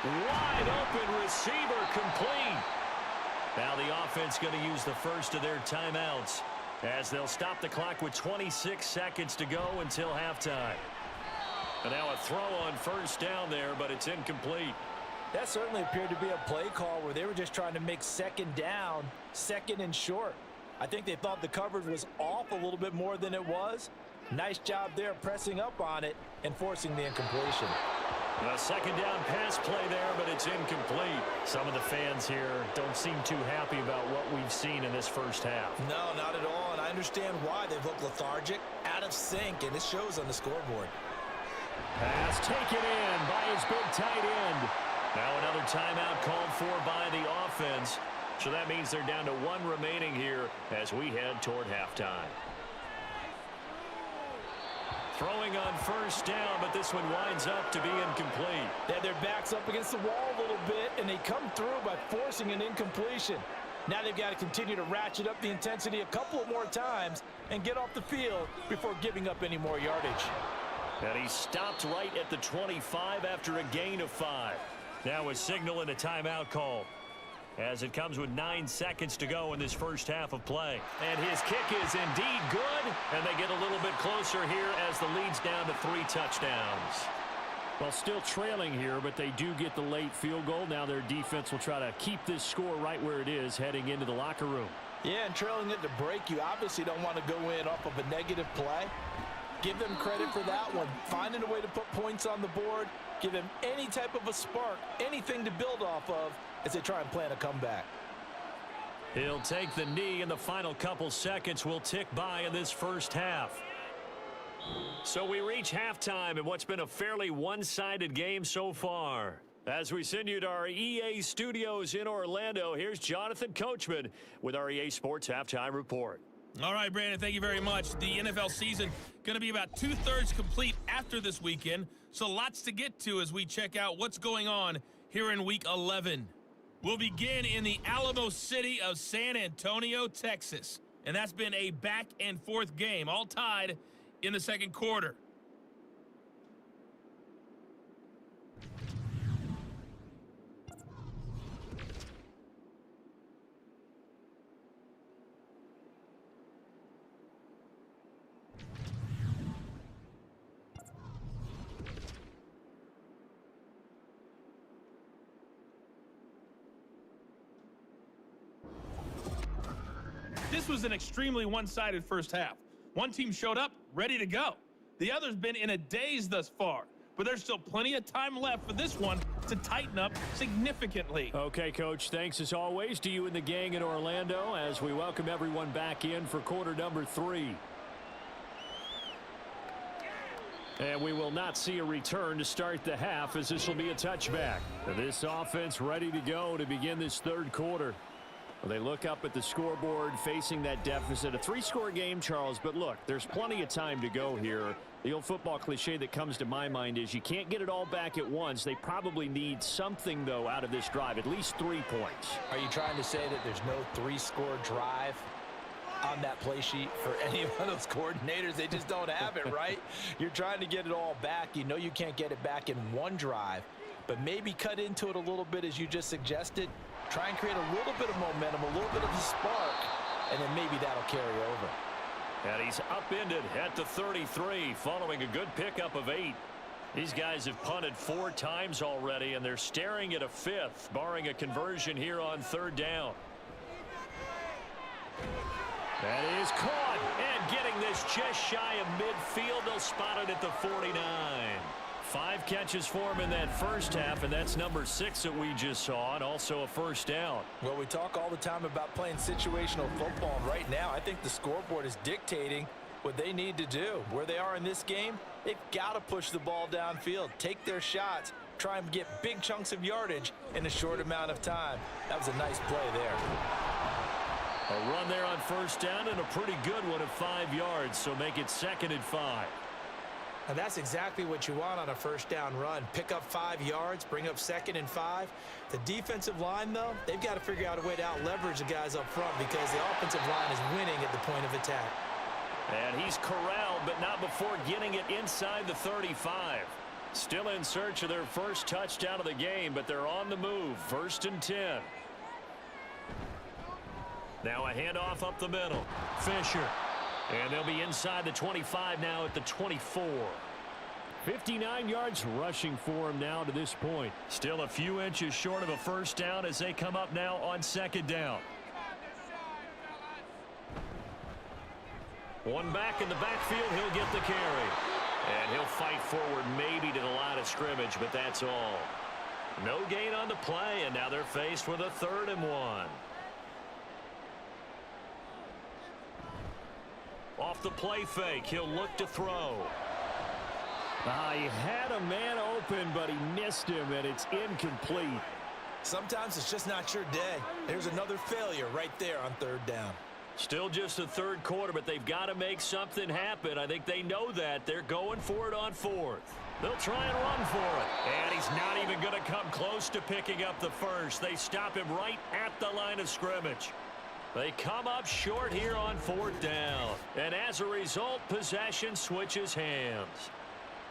Wide open receiver complete. Now the offense going to use the first of their timeouts as they'll stop the clock with 26 seconds to go until halftime. And now a throw on first down there, but it's incomplete. That certainly appeared to be a play call where they were just trying to make 2nd down, 2nd and short. I think they thought the coverage was off a little bit more than it was. Nice job there pressing up on it and forcing the incompletion. A 2nd down pass play there, but it's incomplete. Some of the fans here don't seem too happy about what we've seen in this first half. No, not at all, and I understand why they've looked lethargic, out of sync, and it shows on the scoreboard. Pass taken in by his big tight end. Now another timeout called for by the offense. So that means they're down to 1 remaining here as we head toward halftime. Throwing on first down, but this one winds up to be incomplete. They had their backs up against the wall a little bit, and they come through by forcing an incompletion. Now they've got to continue to ratchet up the intensity a couple of more times and get off the field before giving up any more yardage. And he stopped right at the 25 after a gain of 5. Now a signal and a timeout call, as it comes with 9 seconds to go in this first half of play. And his kick is indeed good, and they get a little bit closer here as the lead's down to 3 touchdowns. Well, still trailing here, but they do get the late field goal. Now their defense will try to keep this score right where it is heading into the locker room. Yeah, and trailing it to break, you obviously don't want to go in off of a negative play. Give them credit for that one. Finding a way to put points on the board, give them any type of a spark, anything to build off of as they try and plan a comeback. He'll take the knee, and the final couple seconds will tick by in this first half. So we reach halftime in what's been a fairly one-sided game so far. As we send you to our EA studios in Orlando, here's Jonathan Coachman with our EA Sports Halftime Report. All right, Brandon, thank you very much. The NFL season going to be about 2/3 complete after this weekend, so lots to get to as we check out what's going on here in Week 11. We'll begin in the Alamo city of San Antonio, Texas, and that's been a back-and-forth game, all tied in the second quarter. This was an extremely one-sided first half. One team showed up ready to go. The other's been in a daze thus far, but there's still plenty of time left for this one to tighten up significantly. Okay, Coach, thanks as always to you and the gang in Orlando as we welcome everyone back in for quarter number 3. And we will not see a return to start the half, as this will be a touchback. This offense ready to go to begin this third quarter. Well, they look up at the scoreboard facing that deficit. A 3-score game, Charles, but look, there's plenty of time to go here. The old football cliche that comes to my mind is you can't get it all back at once. They probably need something, though, out of this drive, at least 3 points. Are you trying to say that there's no 3-score drive on that play sheet for any one of those coordinators? They just don't have it, right? You're trying to get it all back. You know you can't get it back in one drive, but maybe cut into it a little bit as you just suggested. Try and create a little bit of momentum, a little bit of a spark, and then maybe that'll carry over. And he's upended at the 33 following a good pickup of 8. These guys have punted 4 times already, and they're staring at a 5th, barring a conversion here on 3rd down. That is caught, and getting this just shy of midfield. They'll spot it at the 49. 5 catches for him in that first half, and that's number 6 that we just saw, and also a first down. Well, we talk all the time about playing situational football, and right now I think the scoreboard is dictating what they need to do. Where they are in this game, they've got to push the ball downfield, take their shots, try and get big chunks of yardage in a short amount of time. That was a nice play there. A run there on first down, and a pretty good one of 5 yards, so make it 2nd and 5. And that's exactly what you want on a first down run. Pick up 5 yards, bring up 2nd and 5. The defensive line, though, they've got to figure out a way to out-leverage the guys up front because the offensive line is winning at the point of attack. And he's corralled, but not before getting it inside the 35. Still in search of their first touchdown of the game, but they're on the move. 1st and 10. Now a handoff up the middle. Fisher. And they'll be inside the 25 now at the 24. 59 yards rushing for him now to this point. Still a few inches short of a first down as they come up now on 2nd down. One back in the backfield, he'll get the carry. And he'll fight forward maybe to the line of scrimmage, but that's all. No gain on the play, and now they're faced with a 3rd and 1. Off the play fake, he'll look to throw. He had a man open, but he missed him, and it's incomplete. Sometimes it's just not your day. There's another failure right there on 3rd down. Still just the 3rd quarter, but they've got to make something happen. I think they know that. They're going for it on 4th. They'll try and run for it. And he's not even going to come close to picking up the first. They stop him right at the line of scrimmage. They come up short here on 4th down. And as a result, possession switches hands.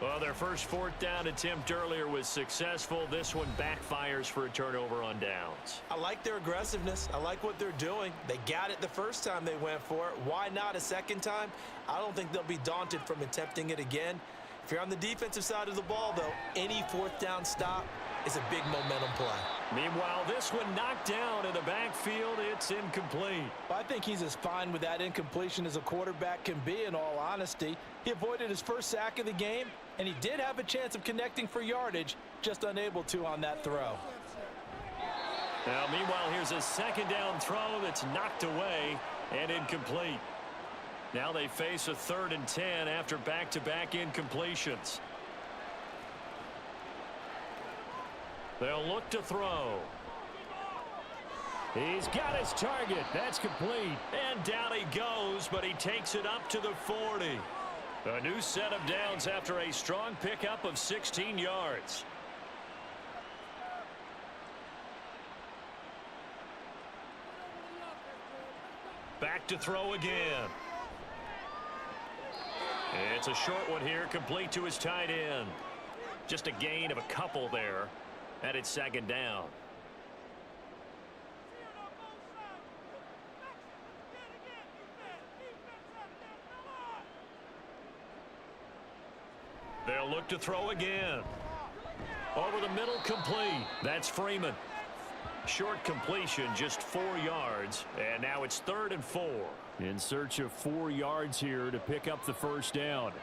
Well, their first fourth down attempt earlier was successful. This one backfires for a turnover on downs. I like their aggressiveness. I like what they're doing. They got it the first time they went for it. Why not a second time? I don't think they'll be daunted from attempting it again. If you're on the defensive side of the ball, though, any fourth down stop is a big momentum play. Meanwhile, this one knocked down in the backfield. It's incomplete. Well, I think he's as fine with that incompletion as a quarterback can be, in all honesty. He avoided his first sack of the game, and he did have a chance of connecting for yardage, just unable to on that throw. Now, meanwhile, here's a second down throw that's knocked away and incomplete. Now they face a 3rd and 10 after back-to-back incompletions. They'll look to throw. He's got his target. That's complete. And down he goes, but he takes it up to the 40. A new set of downs after a strong pickup of 16 yards. Back to throw again. It's a short one here, complete to his tight end. Just a gain of a couple there. And it's second down. They'll look to throw again. Over the middle, complete. That's Freeman. Short completion, just 4 yards. And now it's 3rd and 4. In search of 4 yards here to pick up the first down.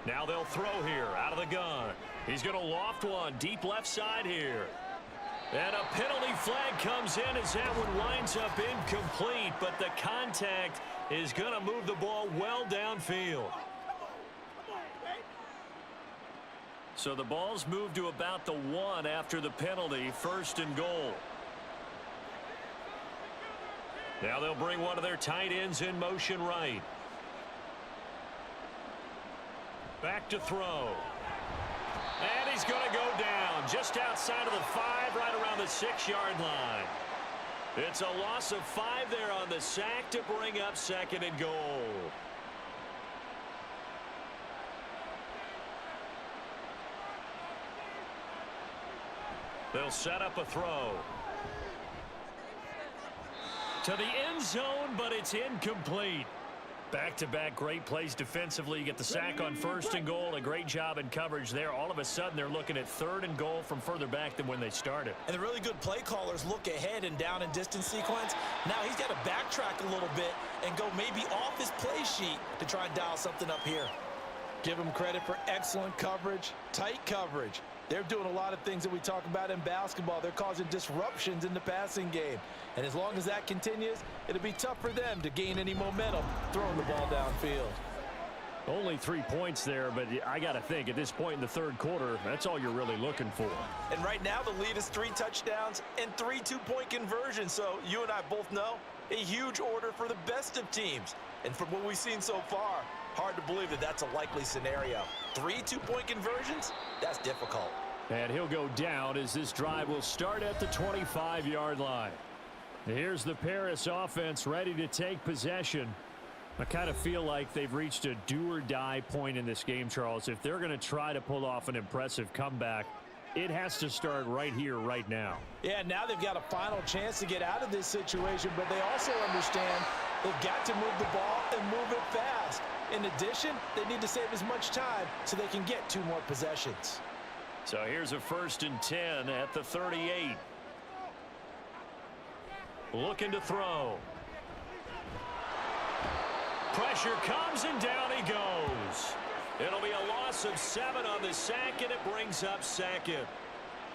Now they'll throw here out of the gun. He's going to loft one deep left side here. And a penalty flag comes in as that one winds up incomplete, but the contact is going to move the ball well downfield. So the ball's moved to about the 1 after the penalty, 1st and goal. Now they'll bring one of their tight ends in motion right. Back to throw. And he's going to go down just outside of the 5, right around the 6-yard line. It's a loss of 5 there on the sack to bring up 2nd and goal. They'll set up a throw. To the end zone, but it's incomplete. Back-to-back great plays defensively. You get the sack on 1st and goal. A great job in coverage there. All of a sudden, they're looking at 3rd and goal from further back than when they started. And the really good play callers look ahead and down and distance sequence. Now he's got to backtrack a little bit and go maybe off his play sheet to try and dial something up here. Give him credit for excellent coverage, tight coverage. They're doing a lot of things that we talk about in basketball. They're causing disruptions in the passing game. And as long as that continues, it'll be tough for them to gain any momentum throwing the ball downfield. Only 3 points there, but I got to think at this point in the 3rd quarter, that's all you're really looking for. And right now, the lead is 3 touchdowns and 3 two-point conversions. So you and I both know a huge order for the best of teams. And from what we've seen so far, hard to believe that that's a likely scenario. 3 two-point conversions? That's difficult. And he'll go down as this drive will start at the 25-yard line. Here's the Paris offense ready to take possession. I kind of feel like they've reached a do-or-die point in this game, Charles. If they're going to try to pull off an impressive comeback, it has to start right here, right now. Yeah, now they've got a final chance to get out of this situation, but they also understand they've got to move the ball and move it fast. In addition, they need to save as much time so they can get 2 more possessions. So here's a 1st and 10 at the 38. Looking to throw. Pressure comes and down he goes. It'll be a loss of 7 on the sack, and it brings up 2nd.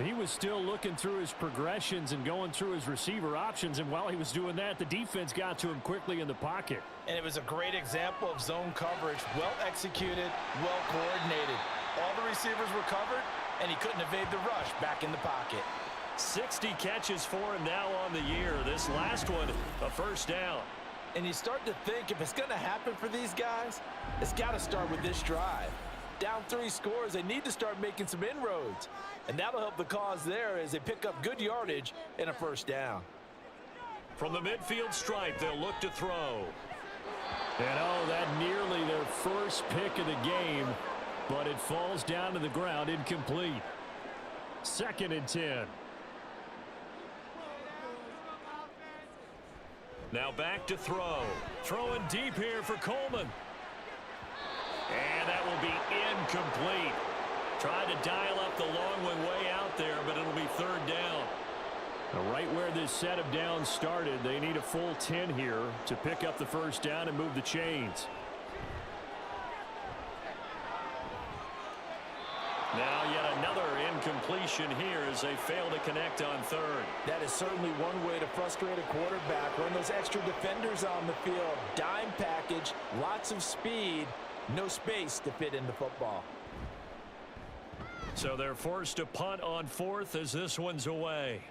He was still looking through his progressions and going through his receiver options, and while he was doing that, the defense got to him quickly in the pocket. And it was a great example of zone coverage, well executed, well coordinated. All the receivers were covered, and he couldn't evade the rush back in the pocket. 60 catches for him now on the year. This last one, a 1st down. And you start to think if it's going to happen for these guys, it's got to start with this drive. Down 3 scores, they need to start making some inroads. And that'll help the cause there as they pick up good yardage and a 1st down. From the midfield stripe, they'll look to throw. And oh, that nearly their first pick of the game, but it falls down to the ground incomplete. 2nd and 10. Now back to throw. Throwing deep here for Coleman. And that will be incomplete. Tried to dial up the long one way out there, but it'll be 3rd down. Now right where this set of downs started, they need a full 10 here to pick up the 1st down and move the chains. Now yet another incompletion here as they fail to connect on 3rd. That is certainly one way to frustrate a quarterback. Run those extra defenders on the field. Dime package, lots of speed, no space to fit in the football. So they're forced to punt on 4th as this one's away.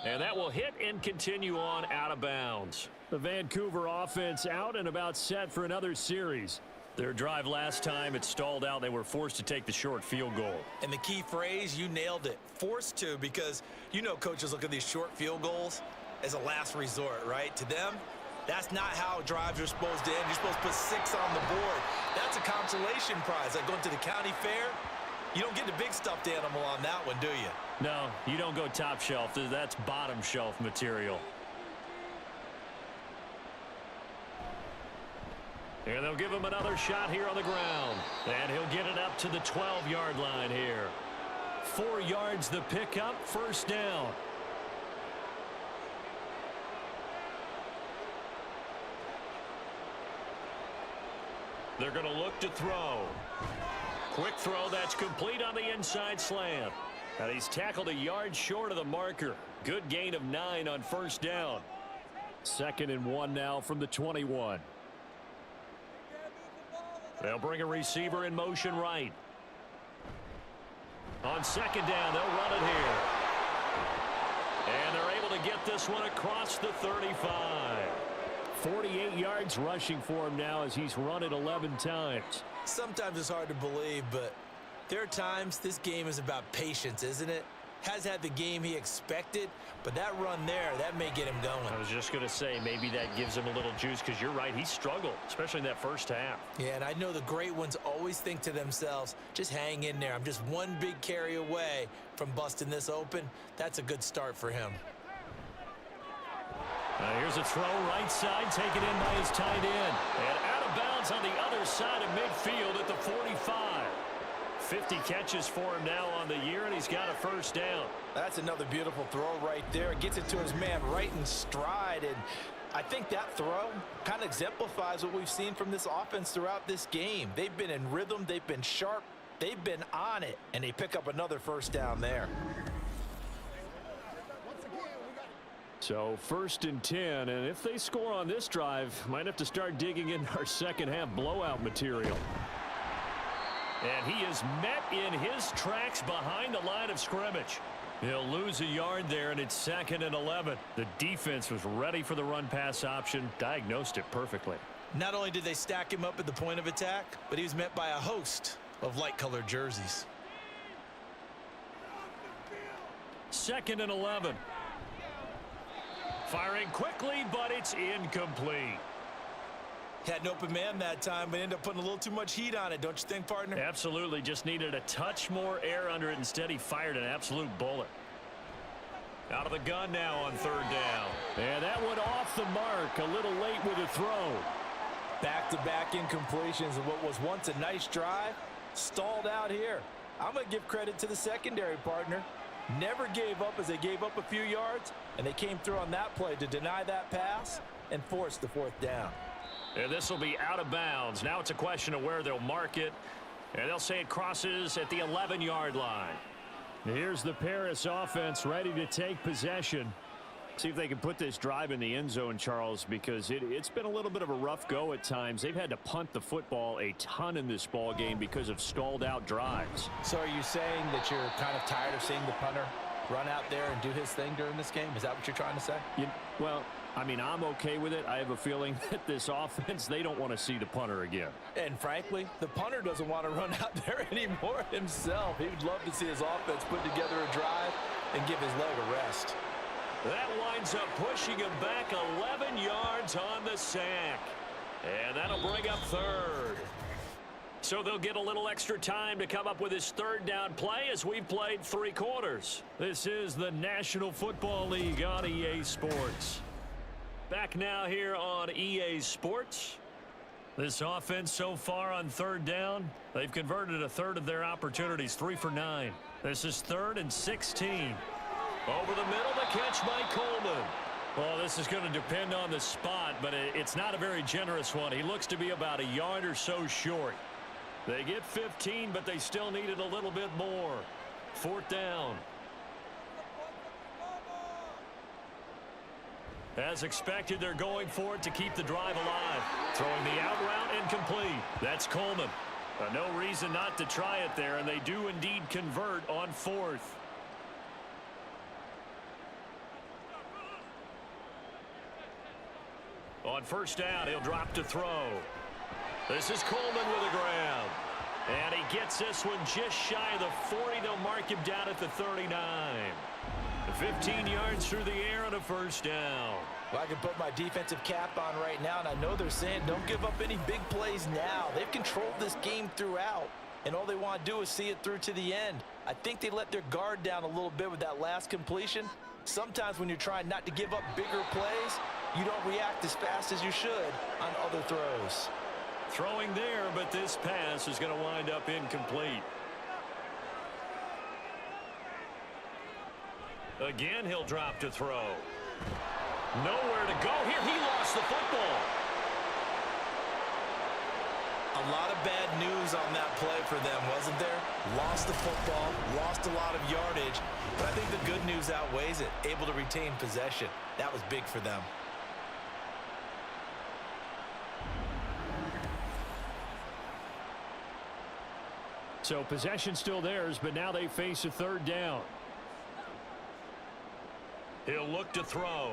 And that will hit and continue on out of bounds. The Vancouver offense out and about set for another series. Their drive last time, it stalled out. They were forced to take the short field goal. And the key phrase, you nailed it. Forced to, because you know coaches look at these short field goals as a last resort, right? To them, that's not how drives are supposed to end. You're supposed to put 6 on the board. That's a consolation prize. Like going to the county fair, you don't get the big stuffed animal on that one, do you? No, you don't go top shelf. That's bottom shelf material. And they'll give him another shot here on the ground. And he'll get it up to the 12-yard line here. 4 yards the pickup, 1st down. They're going to look to throw. Quick throw that's complete on the inside slant. And he's tackled a yard short of the marker. Good gain of 9 on 1st down. 2nd and 1 now from the 21. They'll bring a receiver in motion right. On 2nd down, they'll run it here. And they're able to get this one across the 35. 48 yards rushing for him now as he's run it 11 times. Sometimes it's hard to believe, but there are times this game is about patience, isn't it? Has had the game he expected, but that run there, that may get him going. I was just going to say, maybe that gives him a little juice, because you're right, he struggled, especially in that 1st half. Yeah, and I know the great ones always think to themselves, just hang in there. I'm just one big carry away from busting this open. That's a good start for him. Here's a throw right side, taken in by his tight end. And out of bounds on the other side of midfield at the 45. 50 catches for him now on the year, and he's got a 1st down. That's another beautiful throw right there. Gets it to his man right in stride, and I think that throw kind of exemplifies what we've seen from this offense throughout this game. They've been in rhythm, they've been sharp, they've been on it, and they pick up another 1st down there. So 1st and 10, and if they score on this drive, might have to start digging in our 2nd half blowout material. And he is met in his tracks behind the line of scrimmage. He'll lose a yard there, and it's 2nd and 11. The defense was ready for the run-pass option, diagnosed it perfectly. Not only did they stack him up at the point of attack, but he was met by a host of light-colored jerseys. 2nd and 11. Firing quickly, but it's incomplete. Had an open man that time, but ended up putting a little too much heat on it, don't you think, partner? Absolutely. Just needed a touch more air under it. Instead, he fired an absolute bullet. Out of the gun now on 3rd down. And that one off the mark. A little late with a throw. Back-to-back incompletions of what was once a nice drive. Stalled out here. I'm going to give credit to the secondary, partner. Never gave up as they gave up a few yards, and they came through on that play to deny that pass and force the 4th down. And this will be out of bounds. Now it's a question of where they'll mark it, and they'll say it crosses at the 11-yard line. Here's the Paris offense ready to take possession. See if they can put this drive in the end zone, Charles, because it's been a little bit of a rough go at times. They've had to punt the football a ton in this ball game because of stalled out drives. So are you saying that you're kind of tired of seeing the punter run out there and do his thing during this game? Is that what you're trying to say? Well, I mean, I'm okay with it. I have a feeling that this offense, they don't want to see the punter again. And frankly, the punter doesn't want to run out there anymore himself. He would love to see his offense put together a drive and give his leg a rest. That winds up pushing him back 11 yards on the sack. And that'll bring up third. So they'll get a little extra time to come up with his third down play as we've played 3 quarters. This is the National Football League on EA Sports. Back now here on EA Sports. This offense so far on third down, they've converted a third of their opportunities, 3 for 9. This is 3rd and 16. Over the middle, the catch by Coleman. Well, this is going to depend on the spot, but it's not a very generous one. He looks to be about a yard or so short. They get 15, but they still needed a little bit more. 4th down. As expected, they're going for it to keep the drive alive. Throwing the out route and complete. That's Coleman. No reason not to try it there, and they do indeed convert on 4th. On 1st down, he'll drop to throw. This is Coleman with a grab. And he gets this one just shy of the 40. They'll mark him down at the 39. 15 yards through the air on a 1st down. Well, I can put my defensive cap on right now, and I know they're saying don't give up any big plays now. They've controlled this game throughout, and all they want to do is see it through to the end. I think they let their guard down a little bit with that last completion. Sometimes when you're trying not to give up bigger plays, you don't react as fast as you should on other throws. Throwing there, but this pass is going to wind up incomplete. Again, he'll drop to throw. Nowhere to go here. He lost the football. A lot of bad news on that play for them, wasn't there? Lost the football, lost a lot of yardage, but I think the good news outweighs it. Able to retain possession. That was big for them. So possession still theirs, but now they face a 3rd down. He'll look to throw.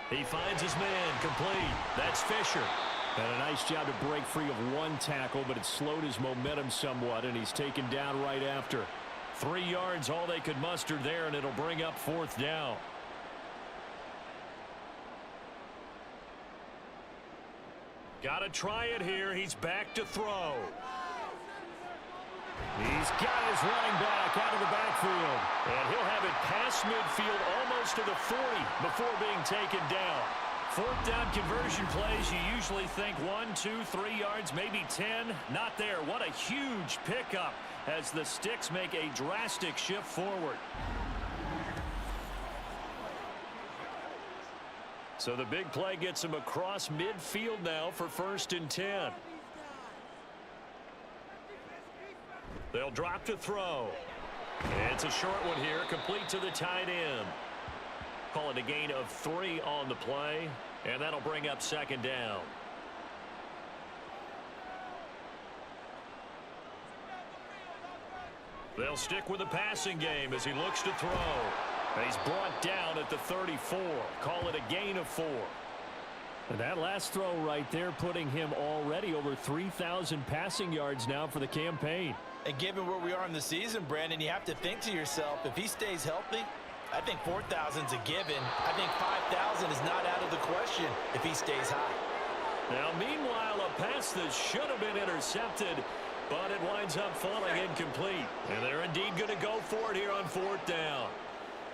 He finds his man complete. That's Fisher. And a nice job to break free of 1 tackle, but it slowed his momentum somewhat, and he's taken down right after. 3 yards, all they could muster there, and it'll bring up 4th down. Got to try it here. He's back to throw. He's got his running back out of the backfield. And he'll have it past midfield almost to the 40 before being taken down. 4th down conversion plays, you usually think 1, 2, 3 yards, maybe 10. Not there. What a huge pickup as the Sticks make a drastic shift forward. So the big play gets him across midfield now for 1st and 10. They'll drop to throw. It's a short one here, complete to the tight end. Call it a gain of 3 on the play, and that'll bring up 2nd down. They'll stick with the passing game as he looks to throw. And he's brought down at the 34. Call it a gain of 4. And that last throw right there putting him already over 3,000 passing yards now for the campaign. And given where we are in the season, Brandon, you have to think to yourself, if he stays healthy, I think 4,000's a given. I think 5,000 is not out of the question if he stays high. Now, meanwhile, a pass that should have been intercepted, but it winds up falling incomplete. And they're indeed going to go for it here on 4th down.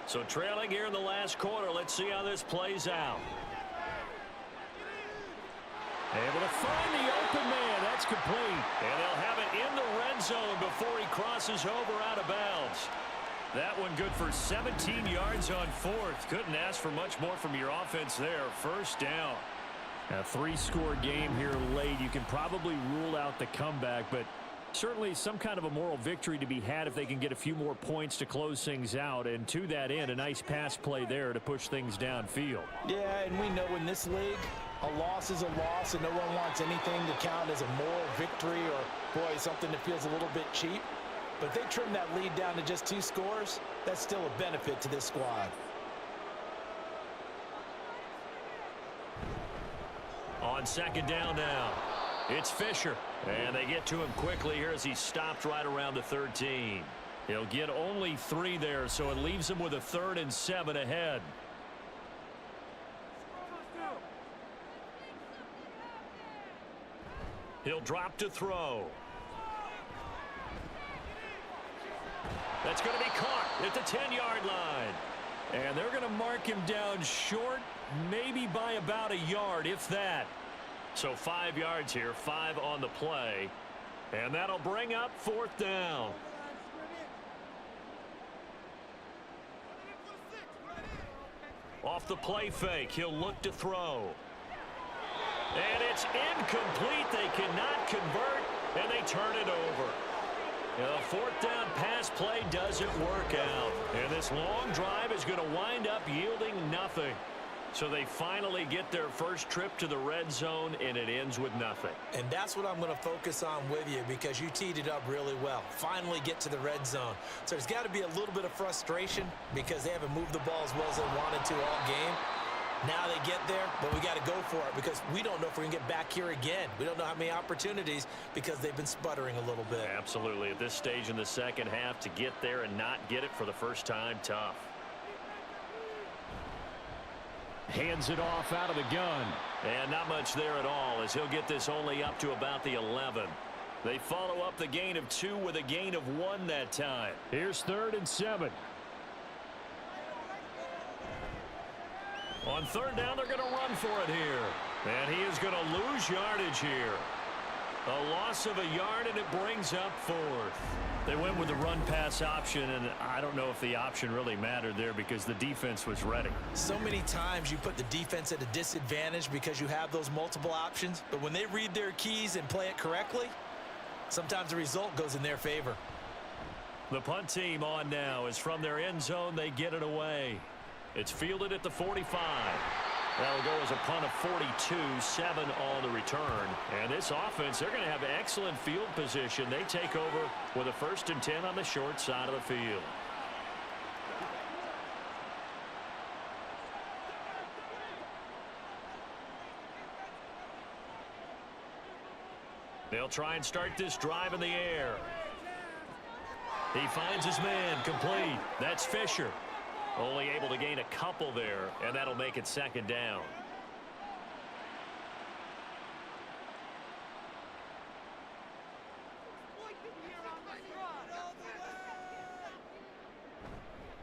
So trailing here in the last quarter, let's see how this plays out. Able to find the open man. That's complete. And they'll have it in the red zone before he crosses over out of bounds. That one good for 17 yards on 4th. Couldn't ask for much more from your offense there. 1st down. A 3-score game here late. You can probably rule out the comeback, but certainly some kind of a moral victory to be had if they can get a few more points to close things out. And to that end, a nice pass play there to push things downfield. Yeah, and we know in this league, a loss is a loss, and no one wants anything to count as a moral victory or, boy, something that feels a little bit cheap. But if they trim that lead down to just 2 scores, that's still a benefit to this squad. On 2nd down now, it's Fisher. And they get to him quickly here as he stopped right around the 13. He'll get only 3 there, so it leaves him with a 3rd and 7 ahead. He'll drop to throw. That's going to be caught at the 10-yard line. And they're going to mark him down short, maybe by about a yard, if that. So 5 yards here, 5 on the play. And that'll bring up 4th down. Off the play fake, he'll look to throw. And it's incomplete. They cannot convert, and they turn it over. The 4th down pass play doesn't work out. And this long drive is going to wind up yielding nothing. So they finally get their first trip to the red zone, and it ends with nothing. And that's what I'm going to focus on with you, because you teed it up really well. Finally get to the red zone. So there's got to be a little bit of frustration because they haven't moved the ball as well as they wanted to all game. Now they get there, but we got to go for it because we don't know if we're going to get back here again. We don't know how many opportunities because they've been sputtering a little bit. Absolutely. At this stage in the second half, to get there and not get it for the first time, tough. Hands it off out of the gun. And not much there at all, as he'll get this only up to about the 11. They follow up the gain of 2 with a gain of 1 that time. Here's 3rd and 7. On 3rd down, they're going to run for it here. And he is going to lose yardage here. A loss of a yard, and it brings up 4th. They went with the run-pass option, and I don't know if the option really mattered there because the defense was ready. So many times you put the defense at a disadvantage because you have those multiple options, but when they read their keys and play it correctly, sometimes the result goes in their favor. The punt team on now is from their end zone. They get it away. It's fielded at the 45. That'll go as a punt of 42, 7 on the return. And this offense, they're going to have excellent field position. They take over with a 1st and 10 on the short side of the field. They'll try and start this drive in the air. He finds his man, complete. That's Fisher. Only able to gain a couple there, and that'll make it 2nd down.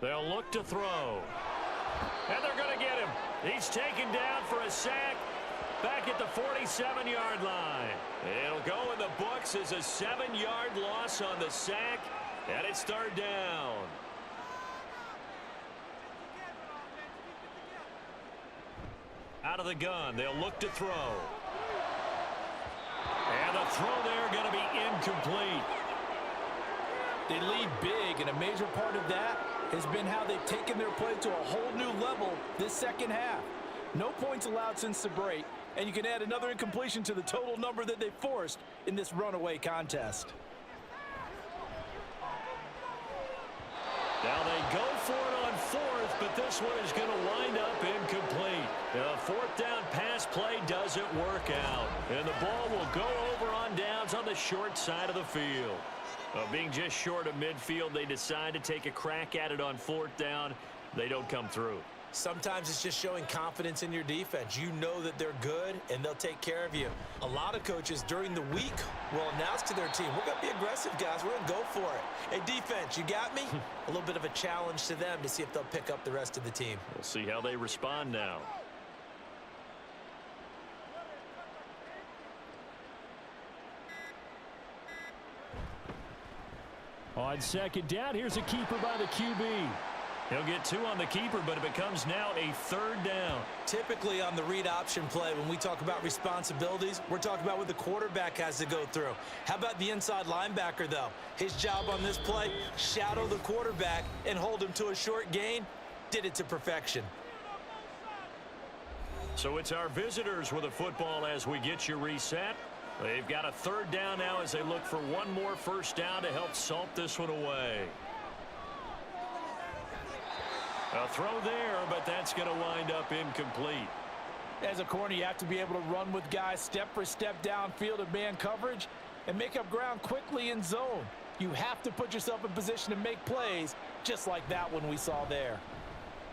They'll look to throw. And they're going to get him. He's taken down for a sack back at the 47-yard line. It'll go in the books as a 7-yard loss on the sack, and it's 3rd down. Out of the gun, they'll look to throw. And the throw there going to be incomplete. They lead big, and a major part of that has been how they've taken their play to a whole new level this second half. No points allowed since the break, and you can add another incompletion to the total number that they forced in this runaway contest. Now they go for it on 4th, but this one is going to wind up incomplete. The 4th down pass play doesn't work out, and the ball will go over on downs on the short side of the field. Being just short of midfield, they decide to take a crack at it on 4th down. They don't come through. Sometimes it's just showing confidence in your defense. You know that they're good, and they'll take care of you. A lot of coaches during the week will announce to their team, we're going to be aggressive, guys. We're going to go for it. Hey, defense, you got me? A little bit of a challenge to them to see if they'll pick up the rest of the team. We'll see how they respond now. On 2nd down, here's a keeper by the QB. He'll get 2 on the keeper, but it becomes now a 3rd down. Typically on the read option play, when we talk about responsibilities, we're talking about what the quarterback has to go through. How about the inside linebacker, though? His job on this play, shadow the quarterback and hold him to a short gain. Did it to perfection. So it's our visitors with a football as we get you reset. They've got a 3rd down now as they look for one more 1st down to help salt this one away. A throw there, but that's going to wind up incomplete. As a corner, you have to be able to run with guys step for step downfield in man coverage and make up ground quickly in zone. You have to put yourself in position to make plays, just like that one we saw there.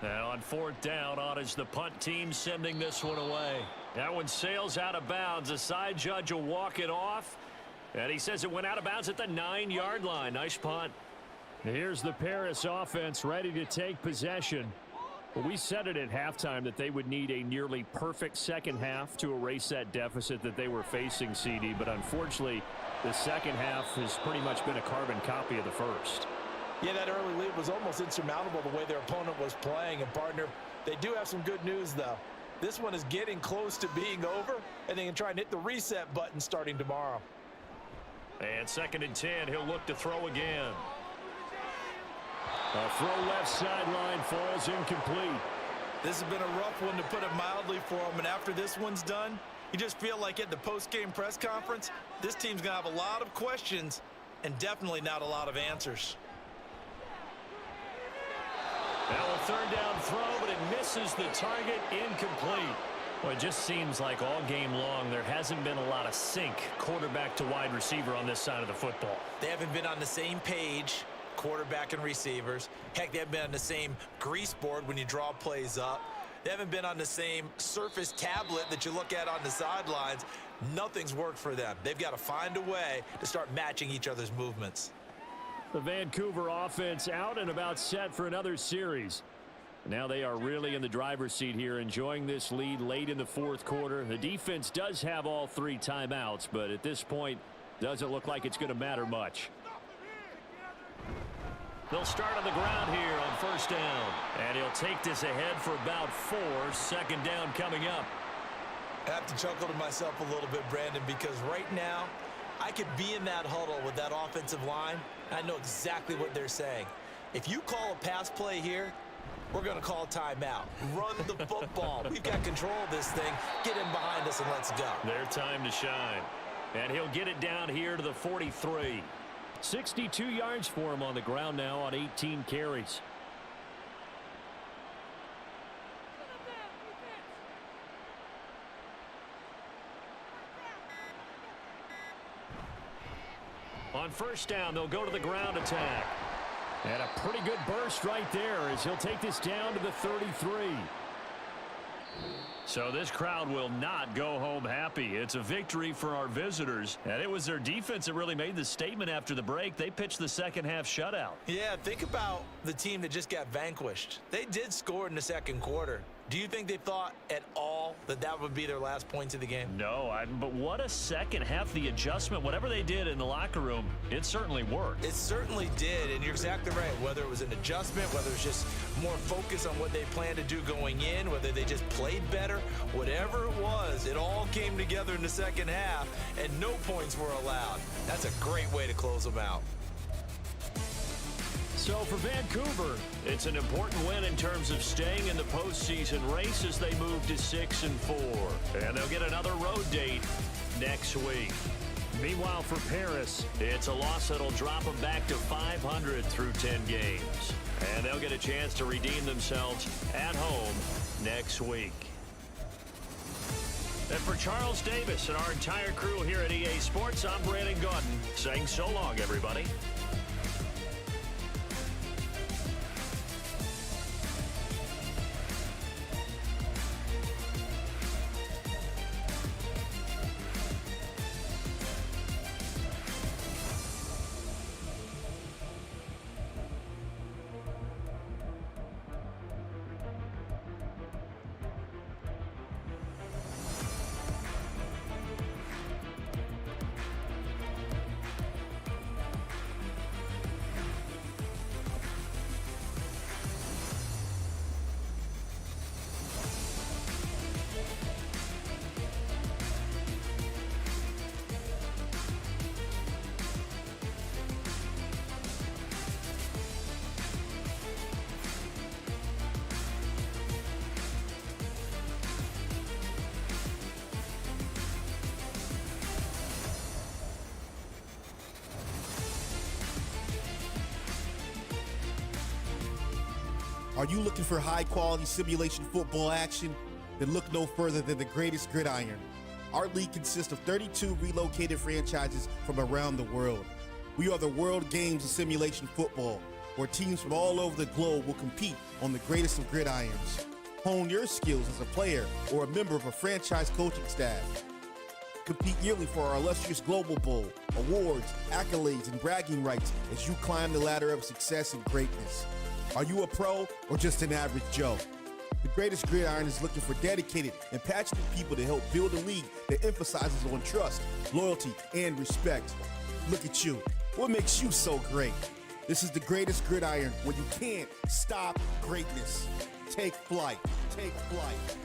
Now on 4th down, on is the punt team sending this one away. That one sails out of bounds. The side judge will walk it off. And he says it went out of bounds at the 9-yard line. Nice punt. Here's the Paris offense ready to take possession. Well, we said it at halftime that they would need a nearly perfect second half to erase that deficit that they were facing, CD. But unfortunately, the second half has pretty much been a carbon copy of the first. Yeah, that early lead was almost insurmountable the way their opponent was playing. And, partner, they do have some good news, though. This one is getting close to being over, and they can try and hit the reset button starting tomorrow. And 2nd and 10, he'll look to throw again. A throw left sideline falls incomplete. This has been a rough one, to put it mildly, for him. And after this one's done, you just feel like at the post-game press conference, this team's going to have a lot of questions and definitely not a lot of answers. Now a 3rd down throw, but it misses the target, incomplete. Well, it just seems like all game long there hasn't been a lot of sync quarterback to wide receiver on this side of the football. They haven't been on the same page, quarterback and receivers. Heck, they haven't been on the same grease board when you draw plays up. They haven't been on the same surface tablet that you look at on the sidelines. Nothing's worked for them. They've got to find a way to start matching each other's movements. The Vancouver offense out and about set for another series. Now they are really in the driver's seat here, enjoying this lead late in the 4th quarter. The defense does have all 3 timeouts, but at this point, doesn't look like it's going to matter much. They'll start on the ground here on 1st down. And he'll take this ahead for about 4. 2nd down coming up. I have to chuckle to myself a little bit, Brandon, because right now, I could be in that huddle with that offensive line. I know exactly what they're saying. If you call a pass play here, we're going to call timeout. Run the football. We've got control of this thing. Get in behind us and let's go. Their time to shine. And he'll get it down here to the 43. 62 yards for him on the ground now on 18 carries. On 1st down, they'll go to the ground attack. And a pretty good burst right there as he'll take this down to the 33. So this crowd will not go home happy. It's a victory for our visitors. And it was their defense that really made the statement after the break. They pitched the second half shutout. Yeah, think about the team that just got vanquished. They did score in the 2nd quarter. Do you think they thought at all that that would be their last points of the game? No, but what a second half. The adjustment, whatever they did in the locker room, it certainly worked. It certainly did, and you're exactly right. Whether it was an adjustment, whether it was just more focus on what they planned to do going in, whether they just played better, whatever it was, it all came together in the 2nd half, and no points were allowed. That's a great way to close them out. So for Vancouver, it's an important win in terms of staying in the postseason race as they move to 6-4. And they'll get another road date next week. Meanwhile, for Paris, it's a loss that'll drop them back to 500 through 10 games. And they'll get a chance to redeem themselves at home next week. And for Charles Davis and our entire crew here at EA Sports, I'm Brandon Gaudin saying so long, everybody. Are you looking for high-quality simulation football action? Then look no further than the greatest gridiron. Our league consists of 32 relocated franchises from around the world. We are the World Games of Simulation Football, where teams from all over the globe will compete on the greatest of gridirons. Hone your skills as a player or a member of a franchise coaching staff. Compete yearly for our illustrious Global Bowl, awards, accolades, and bragging rights as you climb the ladder of success and greatness. Are you a pro or just an average Joe? The Greatest Gridiron is looking for dedicated and passionate people to help build a league that emphasizes on trust, loyalty, and respect. Look at you. What makes you so great? This is the Greatest Gridiron, where you can't stop greatness. Take flight. Take flight.